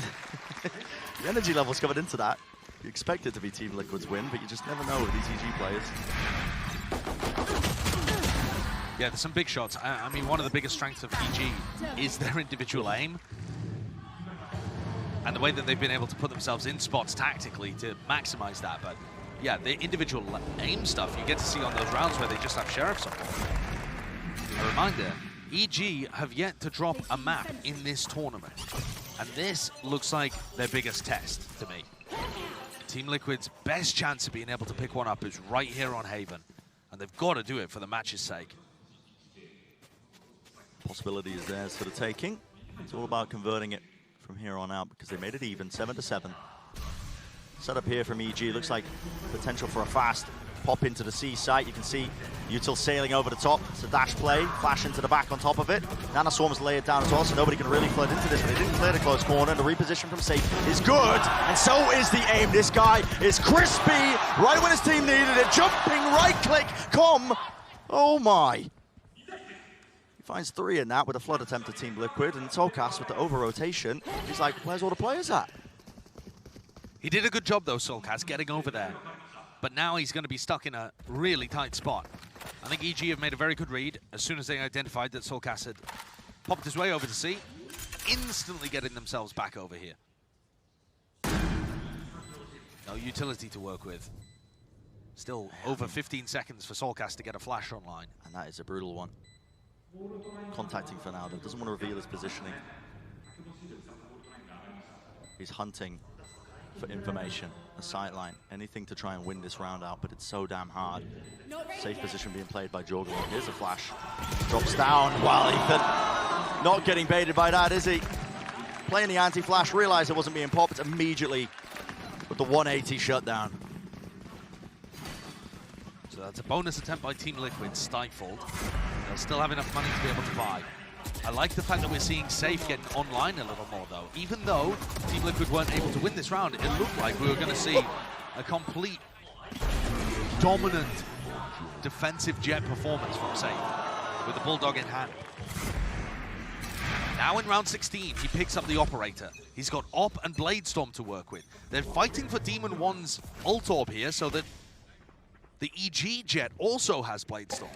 The energy levels coming into that. You expect it to be Team Liquid's win, but you just never know with these EG players. Yeah, there's some big shots. I mean, one of the biggest strengths of EG is their individual aim. And the way that they've been able to put themselves in spots tactically to maximize that. But yeah, the individual aim stuff you get to see on those rounds where they just have sheriffs on. A reminder, EG have yet to drop a map in this tournament. And this looks like their biggest test to me. Team Liquid's best chance of being able to pick one up is right here on Haven. And they've got to do it for the match's sake. Possibility is theirs for the taking. It's all about converting it from here on out because they made it even, 7-7. Set up here from EG, looks like potential for a fast pop into the C site. You can see Util sailing over the top. It's a dash play, flash into the back on top of it. Nanoswarm's laid down as well, so nobody can really flood into this, but they didn't clear the close corner, and the reposition from Safe is good, and so is the aim. This guy is crispy, right when his team needed it, jumping right-click, oh my. Finds 3 in that with a flood attempt at Team Liquid, and Soulcast with the over-rotation. He's like, where's all the players at? He did a good job though, Soulcast, getting over there. But now he's going to be stuck in a really tight spot. I think EG have made a very good read as soon as they identified that Soulcast had popped his way over to C, instantly getting themselves back over here. No utility to work with. Still over 15 seconds for Soulcast to get a flash online. And that is a brutal one. Contacting Fernando, doesn't want to reveal his positioning. He's hunting for information, a sightline, anything to try and win this round out, but it's so damn hard. Safe position being played by Jorgen. Here's a flash. Drops down. Wow, Ethan not getting baited by that, is he? Playing the anti-flash, realized it wasn't being popped immediately with the 180 shutdown. So that's a bonus attempt by Team Liquid, stifled. They'll still have enough money to be able to buy. I like the fact that we're seeing Safe getting online a little more, though. Even though Team Liquid weren't able to win this round, it looked like we were going to see a complete dominant defensive Jet performance from Safe, with the Bulldog in hand. Now in round 16, he picks up the Operator. He's got Op and Bladestorm to work with. They're fighting for Demon 1's ult orb here so that the EG Jet also has Bladestorm.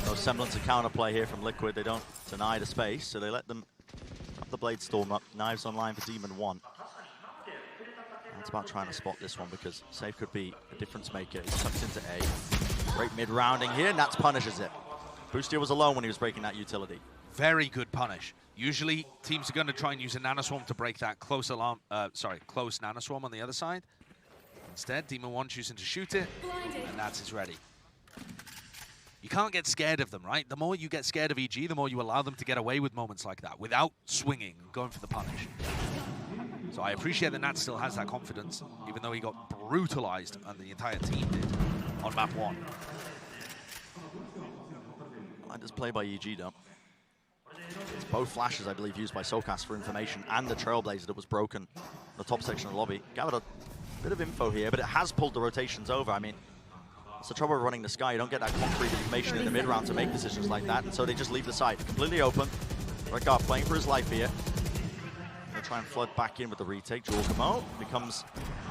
No semblance of counterplay here from Liquid. They don't deny the space, so they let them have the Bladestorm up. Knives online for Demon 1. And it's about trying to spot this one because Safe could be a difference maker. He tucks into A. Great mid-rounding here, Nats punishes it. Boostia was alone when he was breaking that utility. Very good punish. Usually teams are going to try and use a Nanoswarm to break that close Nanoswarm on the other side. Instead, Demon 1 choosing to shoot it, and Nats is ready. You can't get scared of them, right? The more you get scared of EG, the more you allow them to get away with moments like that without swinging and going for the punish. So I appreciate that Nats still has that confidence, even though he got brutalized, and the entire team did, on map 1. I just play by EG, though. It's both flashes, I believe, used by Soulcast for information, and the Trailblazer that was broken in the top section of the lobby. Gathered a bit of info here, but it has pulled the rotations over. I mean, it's the trouble with running the Sky. You don't get that concrete information in the mid-round to make decisions like that, and so they just leave the site completely open. Redguard playing for his life here. Gonna try and flood back in with the retake. Jorgamo becomes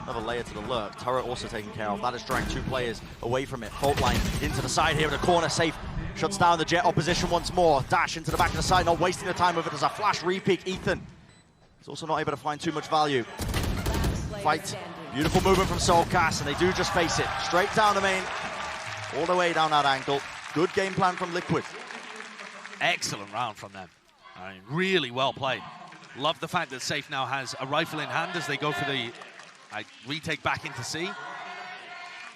another layer to the lurk. Turret also taken care of. That has dragged 2 players away from it. Fault line into the side here in the corner. Safe shuts down the Jet opposition once more. Dash into the back of the side, not wasting the time with it. There's a flash re-peek. Ethan is also not able to find too much value. Fight. Beautiful movement from Soulcast, and they do just face it. Straight down the main, all the way down that angle. Good game plan from Liquid. Excellent round from them. I mean, really well played. Love the fact that Safe now has a rifle in hand as they go for the retake back into C.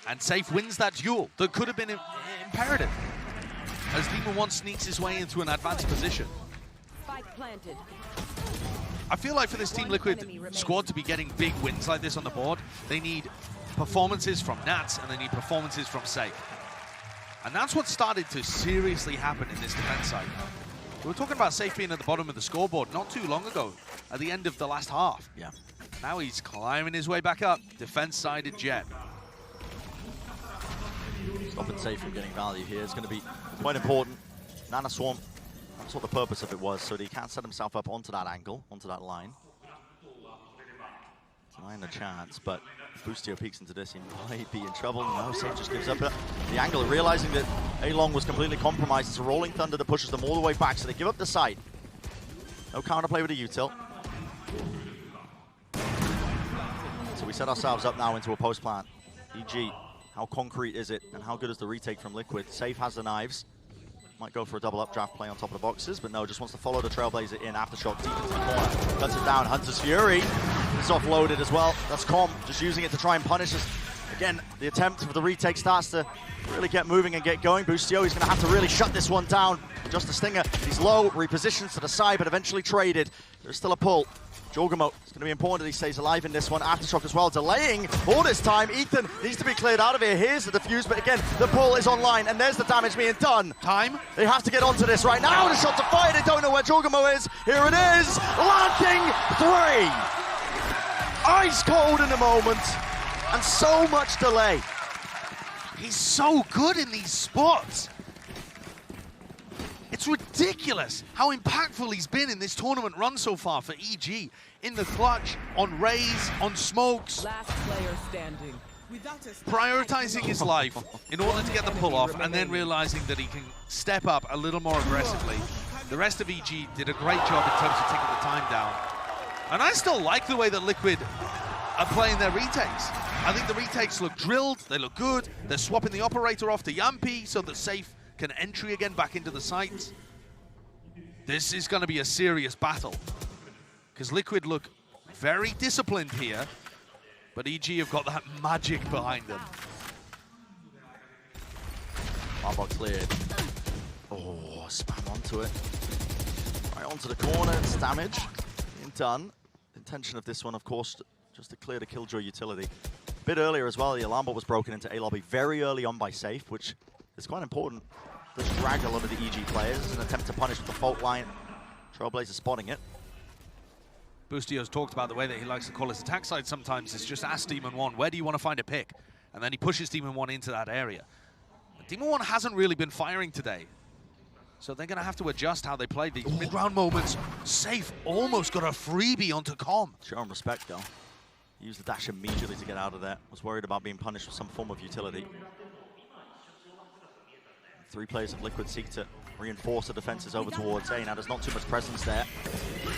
And Safe wins that duel that could have been imperative, as Demon 1 sneaks his way into an advanced position. I feel like for this Team Liquid squad to be getting big wins like this on the board, they need performances from Nats and they need performances from Safe. And that's what started to seriously happen in this defense side. We were talking about Safe being at the bottom of the scoreboard not too long ago, at the end of the last half. Yeah. Now he's climbing his way back up, defense-sided Jet. Stopping Safe from getting value here. It's going to be quite important. Nanoswarm That's what the purpose of it was, so that he can't set himself up onto that angle, onto that line. Denying the chance, but Boostio peeks into this, he might be in trouble. No, Safe just gives up the angle, realizing that A-Long was completely compromised. It's a Rolling Thunder that pushes them all the way back, so they give up the site. No counterplay with a util. So we set ourselves up now into a post plant. EG, how concrete is it, and how good is the retake from Liquid? Safe has the knives. Might go for a double updraft play on top of the boxes, but no, just wants to follow the Trailblazer in. Aftershock deep into the corner. Cuts it down. Hunter's Fury is offloaded as well. That's Com just using it to try and punish us. Again, the attempt for the retake starts to really get moving and get going. Boostio, he's going to have to really shut this one down. Just a stinger. He's low, repositions to the side, but eventually traded. There's still a pull. Jorgamo, it's going to be important that he stays alive in this one. Aftershock as well, delaying all this time. Ethan needs to be cleared out of here. Here's the defuse, but again, the pull is online, and there's the damage being done. Time. They have to get onto this right now. The shots are fired. They don't know where Jorgamo is. Here it is. Landing 3. Ice cold in the moment, and so much delay. He's so good in these spots. It's ridiculous how impactful he's been in this tournament run so far for EG. In the clutch, on Rays, on smokes. Last player standing. Prioritizing his life in order to get the pull off, and then realizing that he can step up a little more aggressively. The rest of EG did a great job in terms of taking the time down. And I still like the way that Liquid are playing their retakes. I think the retakes look drilled, they look good. They're swapping the operator off to Yampi so that Safe can entry again back into the site. This is going to be a serious battle, because Liquid look very disciplined here, but EG have got that magic behind them. Armbox cleared. Oh, spam onto it. Right onto the corner, it's damage. Being done. The intention of this one, of course, just to clear the Killjoy utility. A bit earlier as well, the alarm bot was broken into A lobby very early on by Safe, which is quite important. Does drag a lot of the EG players as an attempt to punish with the fault line. Trailblazer spotting it. Boostio's talked about the way that he likes to call his attack side sometimes. It's just ask Demon 1, where do you want to find a pick? And then he pushes Demon 1 into that area. But Demon 1 hasn't really been firing today, so they're going to have to adjust how they play these mid-round moments. Safe almost got a freebie onto Com. Show him respect, though. Use the dash immediately to get out of there. Was worried about being punished with some form of utility. 3 players of Liquid seek to reinforce the defenses over towards A. Now there's not too much presence there.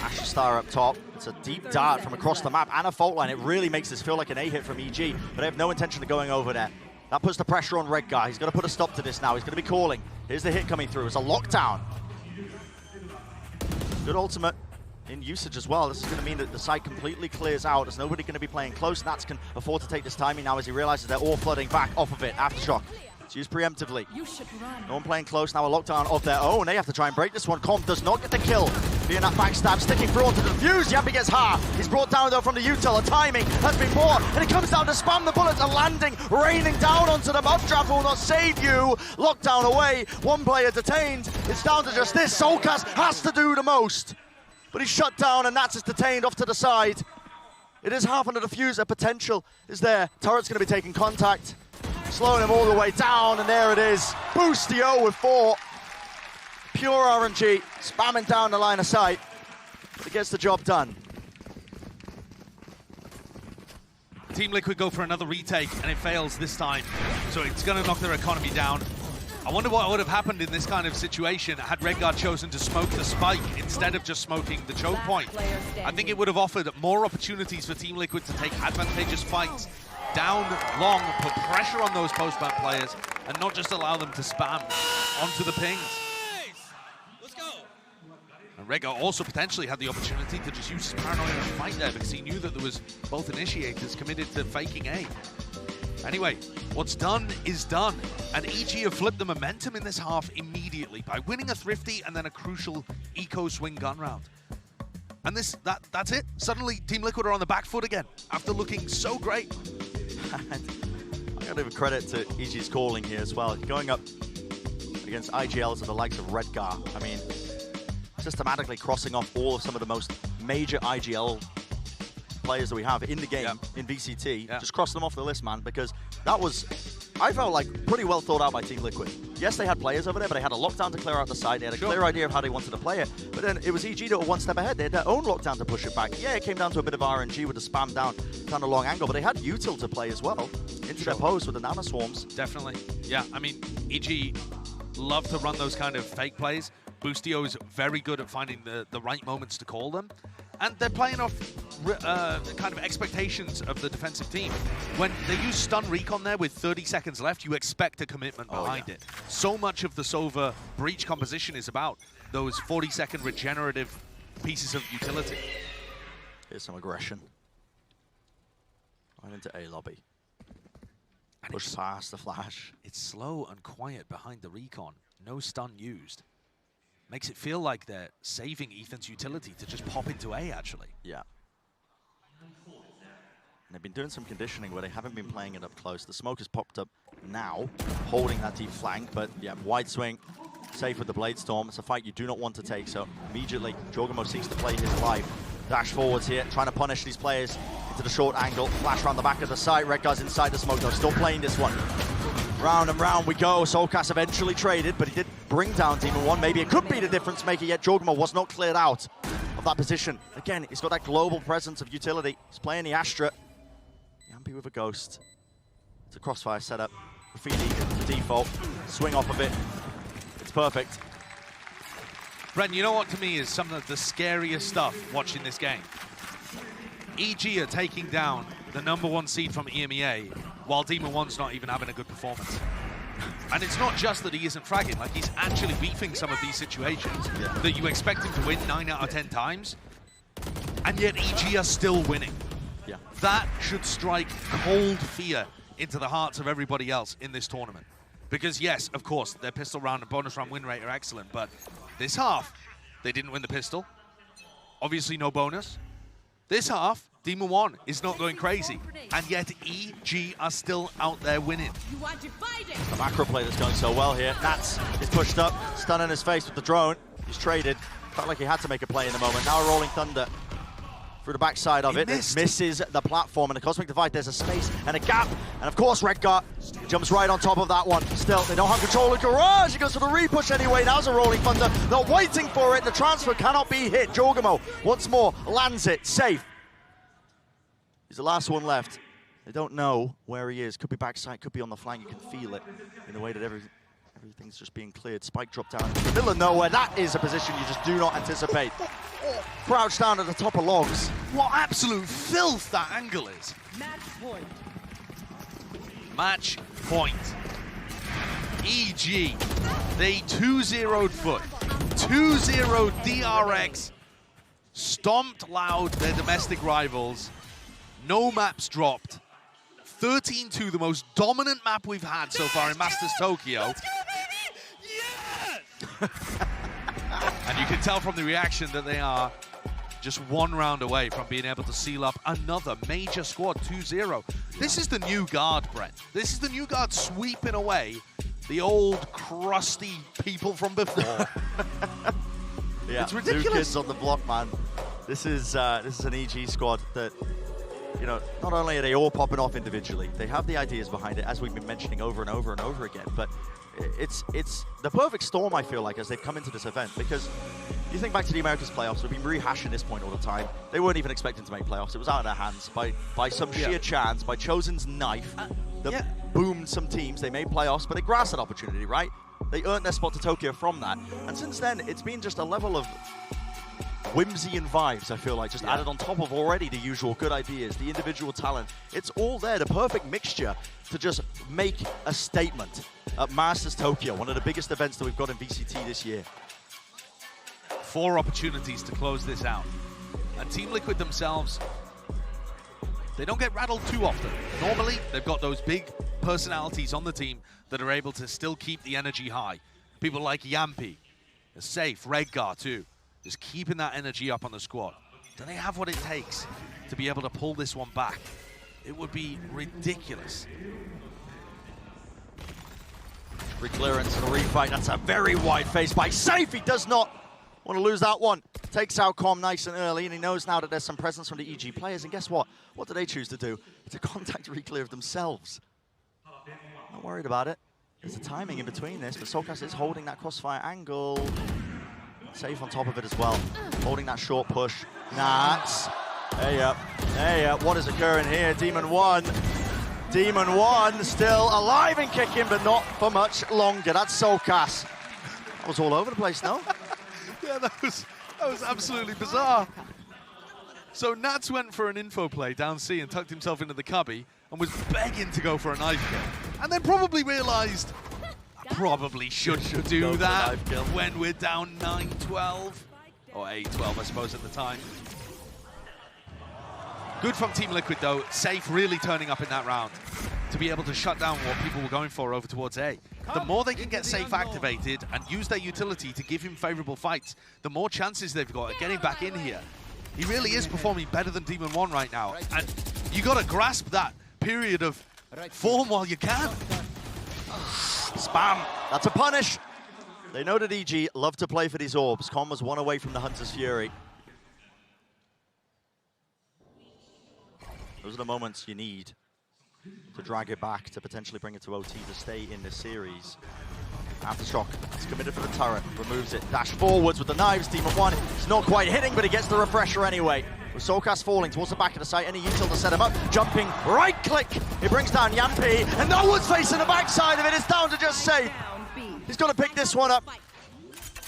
Asher Star up top. It's a deep dart from across the map and a fault line. It really makes this feel like an A hit from EG, but they have no intention of going over there. That puts the pressure on Redgar. He's going to put a stop to this now. He's going to be calling. Here's the hit coming through. It's a lockdown. Good ultimate in usage as well. This is going to mean that the site completely clears out. There's nobody going to be playing close. Nats can afford to take this timing now as he realizes they're all flooding back off of it. Aftershock. It's used preemptively. No one playing close now, a lockdown of their own. They have to try and break this one. Com does not get the kill. Being that backstab, sticking through onto the defuse. Yampi gets half. He's brought down though from the util. The timing has been poor, and it comes down to spam the bullets. A landing, raining down onto the updraft will not save you. Lockdown away. One player detained. It's down to just this. Soulcast has to do the most, but he's shut down, and Nats is detained off to the side. It is half on the defuse. A potential is there. Turret's going to be taking contact. Slowing him all the way down, and there it is. Boostio with 4. Pure RNG, spamming down the line of sight, but it gets the job done. Team Liquid go for another retake, and it fails this time, so it's going to knock their economy down. I wonder what would have happened in this kind of situation had Redguard chosen to smoke the spike instead of just smoking the choke point. I think it would have offered more opportunities for Team Liquid to take advantageous fights down long, put pressure on those post-ban players, and not just allow them to spam onto the pings. Let's go. And Redguard also potentially had the opportunity to just use his paranoia and fight there, because he knew that there was both initiators committed to faking A. Anyway, what's done is done, and EG have flipped the momentum in this half immediately by winning a Thrifty and then a crucial eco swing gun round. And that's it. Suddenly, Team Liquid are on the back foot again after looking so great. I gotta give credit to EG's calling here as well. Going up against IGLs of the likes of Redgar. I mean, systematically crossing off all of some of the most major IGL players that we have in the game, in VCT. Just cross them off the list, man, because that was I felt like pretty well thought out by Team Liquid. Yes, they had players over there, but they had a lockdown to clear out the side. They had a clear idea of how they wanted to play it. But then it was EG that were one step ahead. They had their own lockdown to push it back. Yeah, it came down to a bit of RNG with the spam down kind of long angle, but they had util to play as well into their post with the nano swarms. Definitely. Yeah, I mean, EG love to run those kind of fake plays. Boostio is very good at finding the right moments to call them. And they're playing off kind of expectations of the defensive team. When they use stun recon there with 30 seconds left, you expect a commitment behind it. So much of the Sova breach composition is about those 40-second regenerative pieces of utility. Here's some aggression. Right into A lobby. And push past the flash. It's slow and quiet behind the recon. No stun used. Makes it feel like they're saving Ethan's utility to just pop into A, actually. Yeah. And they've been doing some conditioning where they haven't been playing it up close. The smoke has popped up now, holding that deep flank, but yeah, wide swing, safe with the Blade Storm. It's a fight you do not want to take, so immediately Jorgamo seeks to play his life. Dash forwards here, trying to punish these players into the short angle. Flash around the back of the site. Redguard's inside the smoke, though, still playing this one. Round and round we go. Soulcast eventually traded, but he did bring down Demon 1. Maybe it could be the difference maker, yet Jorgamo was not cleared out of that position. Again, he's got that global presence of utility. He's playing the Astra. Yampi with a Ghost. It's a crossfire setup. Graffiti to default. Swing off of it. It's perfect. Bren, you know what to me is some of the scariest stuff watching this game? EG are taking down the #1 seed from EMEA while Demon 1's not even having a good performance. And it's not just that he isn't fragging, like he's actually beefing some of these situations that you expect him to win 9 out of 10 times, and yet EG are still winning. Yeah. That should strike cold fear into the hearts of everybody else in this tournament. Because yes, of course, their pistol round and bonus round win rate are excellent, but this half, they didn't win the pistol. Obviously no bonus. This half, Demon 1 is not going crazy, and yet EG are still out there winning. The macro play that's going so well here. Nats is pushed up, stun in his face with the drone. He's traded. Felt like he had to make a play in the moment. Now a Rolling Thunder through the backside of it. Misses the platform, and the Cosmic Divide, there's a space and a gap. And of course, Redguard jumps right on top of that one. Still, they don't have control of Garage. He goes for the repush anyway. Now's a Rolling Thunder. They're waiting for it. The transfer cannot be hit. Jorgamo once more lands it. Safe. He's the last one left. They don't know where he is. Could be backside, could be on the flank. You can feel it in the way that everything's just being cleared. Spike dropped down in the middle of nowhere. That is a position you just do not anticipate. Crouched down at the top of logs. What absolute filth that angle is. Match point. Match point. EG, they 2-0'd Foot, 2-0'd DRX, stomped loud their domestic rivals. No maps dropped. 13-2, the most dominant map we've had so far in Masters Tokyo. Let's go, baby! Yeah! And you can tell from the reaction that they are just one round away from being able to seal up another major squad, 2-0. This is the new guard, Brent. This is the new guard sweeping away the old crusty people from before. Yeah, it's ridiculous. New kids on the block, man. This is an EG squad that, you know, not only are they all popping off individually, they have the ideas behind it, as we've been mentioning over and over and over again, but it's the perfect storm, I feel like, as they've come into this event, because you think back to the Americas playoffs, we've been rehashing this point all the time. They weren't even expecting to make playoffs. It was out of their hands by some sheer chance, by Chosen's knife that boomed some teams. They made playoffs, but they grasped that opportunity, right? They earned their spot to Tokyo from that. And since then, it's been just a level of whimsy and vibes, I feel like, just added on top of already the usual good ideas, the individual talent. It's all there, the perfect mixture to just make a statement at Masters Tokyo, one of the biggest events that we've got in VCT this year. 4 opportunities to close this out. And Team Liquid themselves, they don't get rattled too often. Normally, they've got those big personalities on the team that are able to still keep the energy high. People like Yampi, Safe, Redguard too. Just keeping that energy up on the squad. Do they have what it takes to be able to pull this one back? It would be ridiculous. Reclearance and a refight. That's a very wide face by Safe. He does not want to lose that one. Takes out Com nice and early, and he knows now that there's some presence from the EG players. And guess what? What do they choose to do? To contact Reclear of themselves. Not worried about it. There's a timing in between this, but Solkas is holding that crossfire angle. Safe on top of it as well. Holding that short push. Nats. Hey, what is occurring here? Demon 1 still alive and kicking, but not for much longer. That's Solkas. That was all over the place, no? Yeah, that was absolutely bizarre. So Nats went for an info play down C and tucked himself into the cubby and was begging to go for a knife kill. And then probably realized, probably should do that when we're down 9-12. Or 8-12, I suppose, at the time. Good from Team Liquid, though. Safe really turning up in that round to be able to shut down what people were going for over towards A. The more they can get Safe activated and use their utility to give him favorable fights, the more chances they've got of getting back in here. He really is performing better than Demon 1 right now. And you got to grasp that period of form while you can. Spam. That's a punish. They know that EG love to play for these orbs. Con was 1 away from the Hunter's Fury. Those are the moments you need to drag it back, to potentially bring it to OT to stay in the series. Aftershock is committed for the turret, removes it, dash forwards with the knives. Demon 1 is not quite hitting, but he gets the refresher anyway. With Solkas falling towards the back of the site, any util to set him up, jumping, right click. It brings down Yampi, and no one's facing the backside of it. It's down to just Safe. He's got to pick this one up.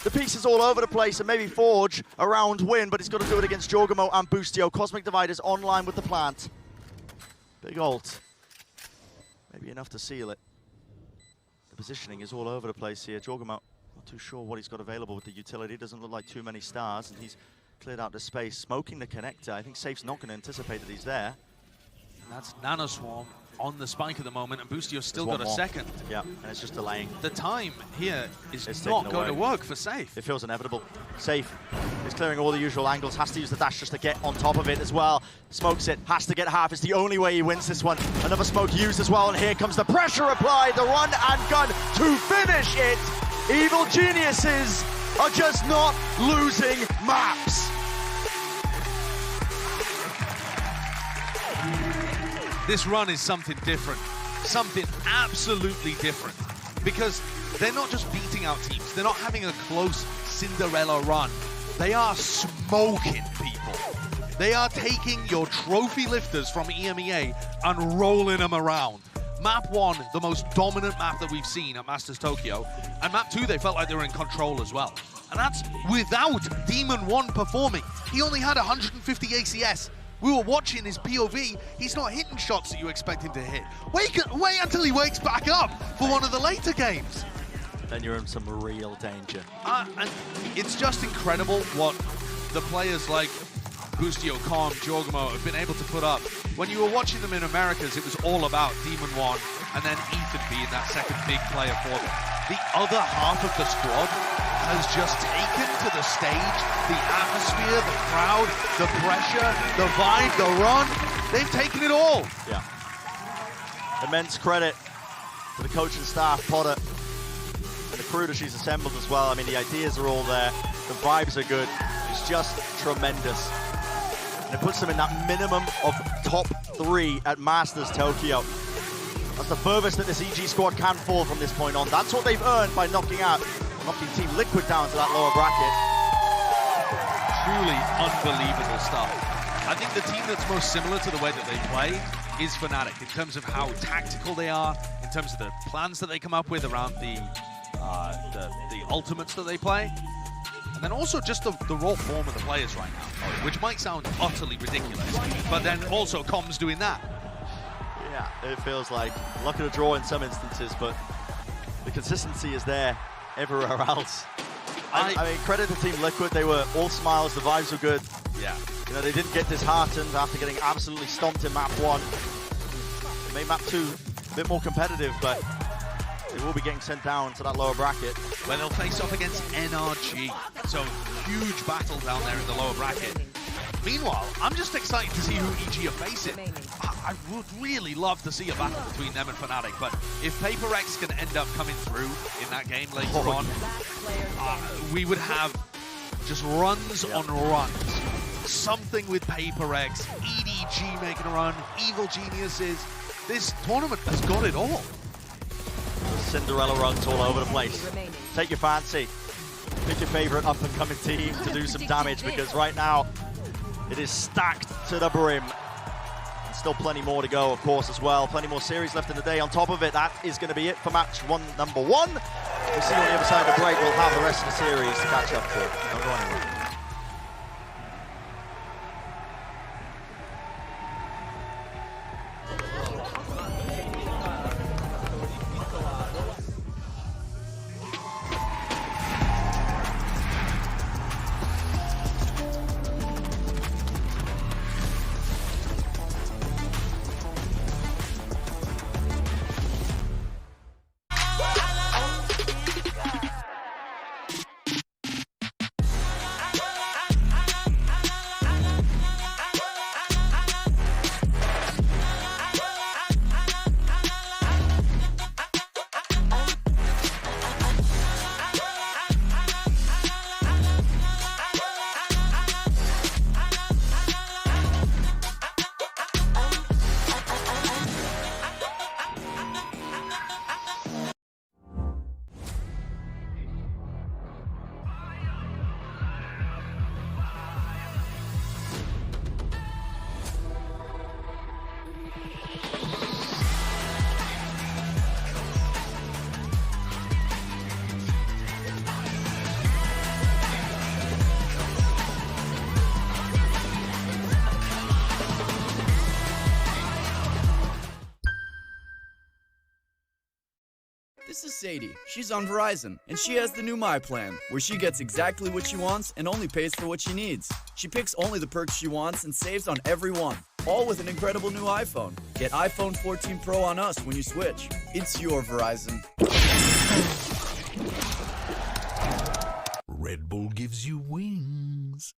The pieces all over the place, and maybe forge a round win, but he's got to do it against Jorgamo and Boostio. Cosmic Divide is online with the plant. Big ult. Maybe enough to seal it. The positioning is all over the place here. Jorgamo, not too sure what he's got available with the utility. Doesn't look like too many stars, and he's cleared out the space, smoking the connector. I think Safe's not going to anticipate that he's there. And that's Nanoswarm on the spike at the moment, and Boostio's still got a second. Yeah, and it's just delaying. The time here is not going to work for Safe. It feels inevitable. Safe is clearing all the usual angles, has to use the dash just to get on top of it as well. Smokes it, has to get half. It's the only way he wins this one. Another smoke used as well, and here comes the pressure applied, the run and gun to finish it. Evil geniuses are just not losing maps. This run is something different, something absolutely different, because they're not just beating out teams, they're not having a close Cinderella run, they are smoking people. They are taking your trophy lifters from EMEA and rolling them around. Map 1, the most dominant map that we've seen at Masters Tokyo, and Map 2, they felt like they were in control as well. And that's without Demon 1 performing. He only had 150 ACS. We were watching his POV, he's not hitting shots that you expect him to hit. Wait until he wakes back up for one of the later games. Then you're in some real danger. And it's just incredible what the players like Boostio, Calm, Jorgamo have been able to put up. When you were watching them in Americas, it was all about Demon 1 and then Ethan being that second big player for them. The other half of the squad has just taken to the stage, the atmosphere, the crowd, the pressure, the vibe, the run. They've taken it all. Yeah. Immense credit to the coach and staff, Potter, and the crew that she's assembled as well. I mean, the ideas are all there. The vibes are good. It's just tremendous. And it puts them in that minimum of top 3 at Masters Tokyo. That's the furthest that this EG squad can fall from this point on. That's what they've earned by knocking Team Liquid down to that lower bracket. Truly unbelievable stuff. I think the team that's most similar to the way that they play is Fnatic in terms of how tactical they are, in terms of the plans that they come up with around the ultimates that they play, and then also just the raw form of the players right now, which might sound utterly ridiculous, but then also Com's doing that. Yeah, it feels like luck of the draw in some instances, but the consistency is there everywhere else. I mean, credit to Team Liquid. They were all smiles. The vibes were good. Yeah. You know, they didn't get disheartened after getting absolutely stomped in Map 1. They made Map 2 a bit more competitive, but they will be getting sent down to that lower bracket. Where they'll face off against NRG. So, huge battle down there in the lower bracket. Meanwhile, I'm just excited to see who EG are facing. I would really love to see a battle between them and Fnatic, but if HyperX can end up coming through in that game later on, we would have just runs on runs. Something with HyperX, EDG making a run, Evil Geniuses. This tournament has got it all. Cinderella runs all over the place. Take your fancy. Pick your favorite up-and-coming team to do some damage, because right now it is stacked to the brim. And still plenty more to go, of course, as well. Plenty more series left in the day. On top of it, that is going to be it for match number one. We'll see you on the other side of the break. We'll have the rest of the series to catch up to. Don't go anywhere. This is Sadie. She's on Verizon, and she has the new My Plan, where she gets exactly what she wants and only pays for what she needs. She picks only the perks she wants and saves on every one, all with an incredible new iPhone. Get iPhone 14 Pro on us when you switch. It's your Verizon. Red Bull gives you wings.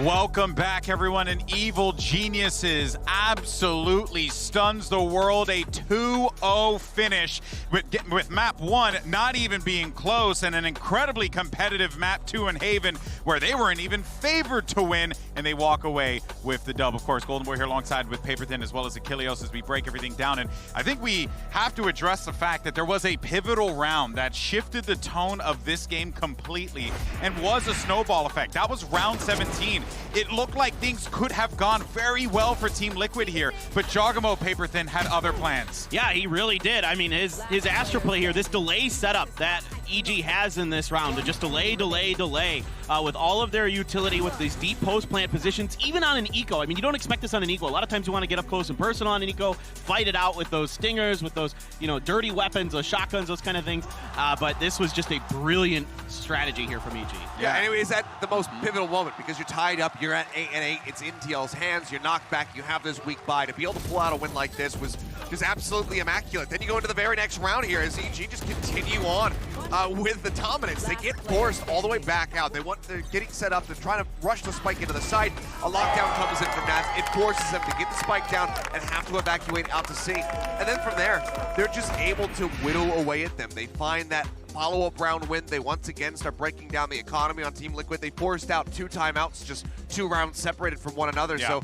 Welcome back, everyone. And Evil Geniuses absolutely stuns the world. A 2-0 finish with map 1 not even being close, and an incredibly competitive map 2 in Haven where they weren't even favored to win, and they walk away with the dub. Of course, Golden Boy here alongside with Paperthin as well as Achilleos as we break everything down. And I think we have to address the fact that there was a pivotal round that shifted the tone of this game completely and was a snowball effect. That was round 17. It looked like things could have gone very well for Team Liquid here, but Jogamo Paperthin had other plans. Yeah, he really did. I mean, his Astra play here, this delay setup that EG has in this round, to just delay, with all of their utility, with these deep post-plant positions, even on an eco. I mean, you don't expect this on an eco. A lot of times you want to get up close and personal on an eco, fight it out with those stingers, with those, you know, dirty weapons, those shotguns, those kind of things. But this was just a brilliant strategy here from EG. Yeah, anyways, at the most pivotal moment, because you're tied up, you're at 8-8, it's in TL's hands, you're knocked back, you have this weak bye. To be able to pull out a win like this was just absolutely immaculate. Then you go into the very next round here as EG just continue on with the dominance. They get forced all the way back out. They're getting set up, they're trying to rush the spike into the side. A lockdown comes in from that. It forces them to get the spike down and have to evacuate out to sea. And then from there, they're just able to whittle away at them. They find that follow-up round win. They once again start breaking down the economy on Team Liquid. They forced out 2 timeouts, just 2 rounds separated from one another. Yeah. So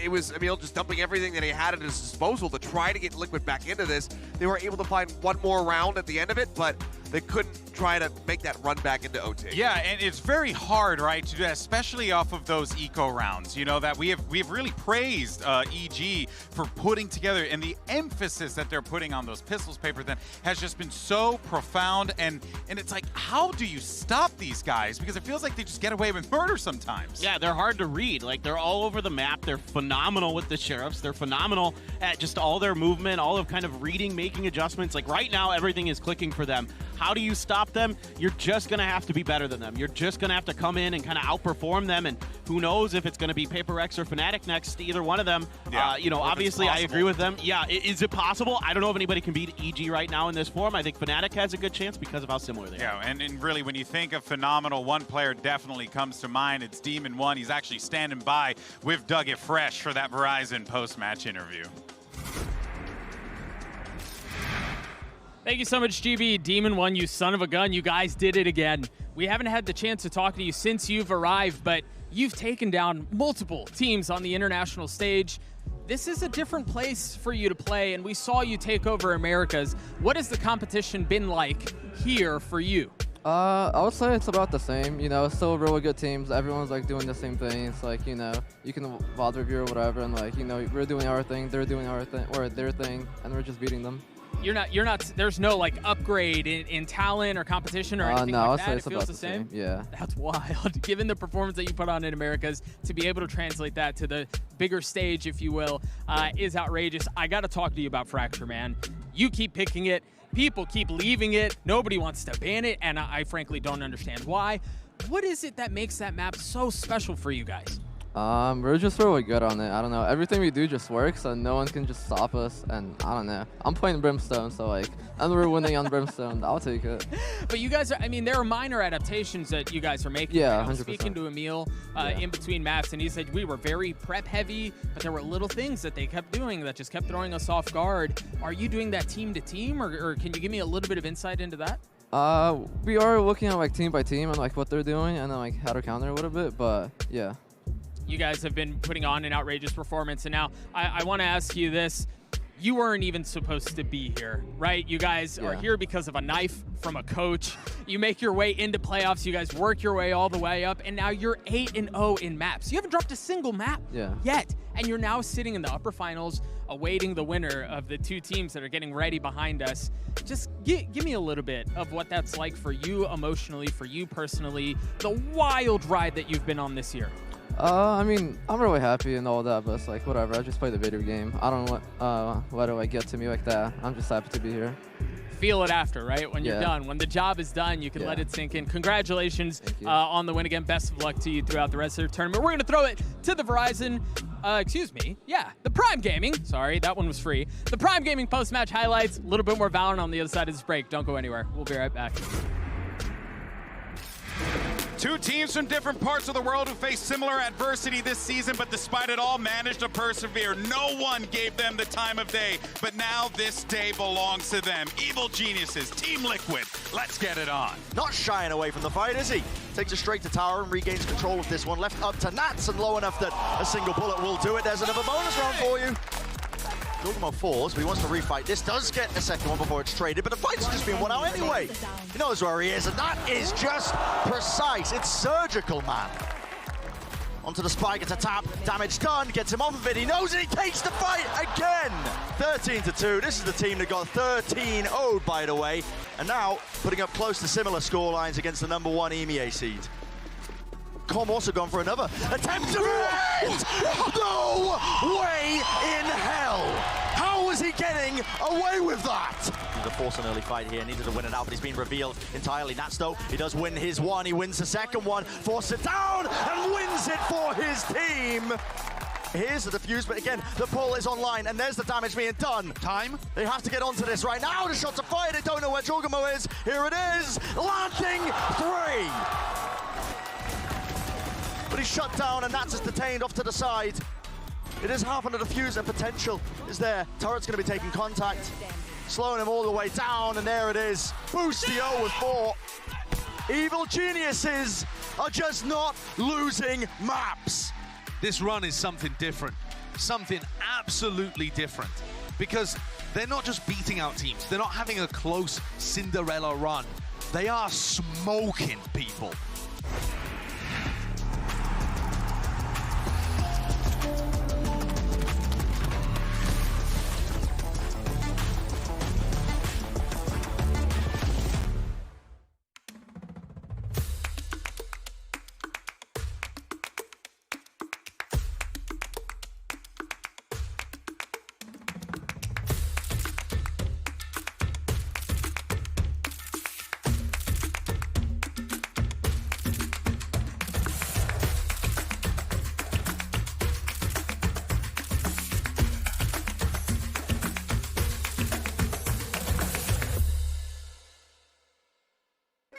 it was Emil just dumping everything that he had at his disposal to try to get Liquid back into this. They were able to find one more round at the end of it, but they couldn't try to make that run back into OT. Yeah, and it's very hard, right, to do that, especially off of those eco rounds. You know, that we have really praised EG for putting together, and the emphasis that they're putting on those pistols, Paperthin, has just been so profound. And it's like, how do you stop these guys? Because it feels like they just get away with murder sometimes. Yeah, they're hard to read. Like, they're all over the map. They're phenomenal with the sheriffs. They're phenomenal at just all their movement, all of kind of reading, making adjustments. Like, right now, everything is clicking for them. How do you stop them? You're just going to have to be better than them. You're just going to have to come in and kind of outperform them, and who knows if it's going to be HyperX or Fnatic next, either one of them. Yeah, you know, obviously I agree with them. Yeah, is it possible? I don't know if anybody can beat EG right now in this form. I think Fnatic has a good chance because of how similar they are. Yeah, and really, when you think of phenomenal, one player definitely comes to mind. It's Demon One. He's actually standing by with Doug It Fresh for that Verizon post-match interview. Thank you so much, GB. Demon One, you son of a gun. You guys did it again. We haven't had the chance to talk to you since you've arrived, but you've taken down multiple teams on the international stage. This is a different place for you to play, and we saw you take over Americas. What has the competition been like here for you? I would say it's about the same. You know, it's still really good teams. Everyone's like doing the same thing. It's like, you know, you can VOD review or whatever, and like, you know, we're doing our thing, they're doing our thing, or their thing, and we're just beating them. You're not. There's no like upgrade in talent or competition or anything like that. It feels the same. Yeah. That's wild. Given the performance that you put on in Americas, to be able to translate that to the bigger stage, if you will, is outrageous. I got to talk to you about Fracture, man. You keep picking it. People keep leaving it. Nobody wants to ban it, and I frankly don't understand why. What is it that makes that map so special for you guys? We're just really good on it. I don't know. Everything we do just works, and no one can just stop us. And I don't know. I'm playing Brimstone, so like, and we're winning on Brimstone. I'll take it. But you guys are, I mean, there are minor adaptations that you guys are making. Yeah, 100%. I was speaking to Emil in between maps, and he said we were very prep heavy, but there were little things that they kept doing that just kept throwing us off guard. Are you doing that team to team, or can you give me a little bit of insight into that? We are looking at like team by team and like what they're doing, and then like how to counter a little bit. But yeah. You guys have been putting on an outrageous performance, and now I want to ask you this. You weren't even supposed to be here, right? You guys are here because of a knife from a coach. You make your way into playoffs. You guys work your way all the way up, and now you're 8-0 in maps. You haven't dropped a single map yet, and you're now sitting in the upper finals awaiting the winner of the two teams that are getting ready behind us. Just give me a little bit of what that's like for you emotionally, for you personally, the wild ride that you've been on this year. I mean, I'm really happy and all that, but it's like, whatever. I just play the video game. I don't let it like get to me like that. I'm just happy to be here. Feel it after, right? When you're done. When the job is done, you can let it sink in. Congratulations on the win again. Best of luck to you throughout the rest of the tournament. We're going to throw it to the Verizon, the Prime Gaming. Sorry, that one was free. The Prime Gaming post-match highlights. A little bit more Valorant on the other side of this break. Don't go anywhere. We'll be right back. Two teams from different parts of the world who faced similar adversity this season, but despite it all, managed to persevere. No one gave them the time of day, but now this day belongs to them. Evil Geniuses, Team Liquid, let's get it on. Not shying away from the fight, is he? Takes it straight to tower and regains control of this one. Left up to Nats and low enough that a single bullet will do it. There's another bonus round for you. Giorgamo falls, but he wants to refight. This does get a second one before it's traded, but the fight's just been won out anyway. He knows where he is, and that is just precise. It's surgical, man. Onto the spike, it's a tap, damage done, gets him off of it, he knows it, he takes the fight again! 13-2, this is the team that got 13-0'd, by the way, and now putting up close to similar scorelines against the number 1 EMEA seed. Com also gone for another attempt to end! No way in hell! How was he getting away with that? Needed to force an early fight here, needed to win it out, but he's been revealed entirely. Nats though, he does win his one, he wins the second one, forces it down, and wins it for his team! Here's the defuse, but again, the pull is online, and there's the damage being done. Time. They have to get onto this right now. The shot's a fire, they don't know where Giorgamo is. Here it is, landing 3! But he's shut down, and Nats is detained off to the side. It is half on the defuse, and potential is there. Turret's going to be taking contact, slowing him all the way down, and there it is. Boostio with 4. Evil Geniuses are just not losing maps. This run is something different, something absolutely different, because they're not just beating out teams, they're not having a close Cinderella run. They are smoking people.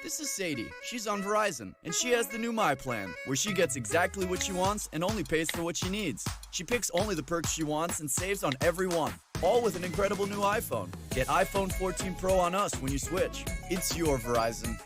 This is Sadie. She's on Verizon, and she has the new My Plan, where she gets exactly what she wants and only pays for what she needs. She picks only the perks she wants and saves on every one, all with an incredible new iPhone. Get iPhone 14 Pro on us when you switch. It's your Verizon.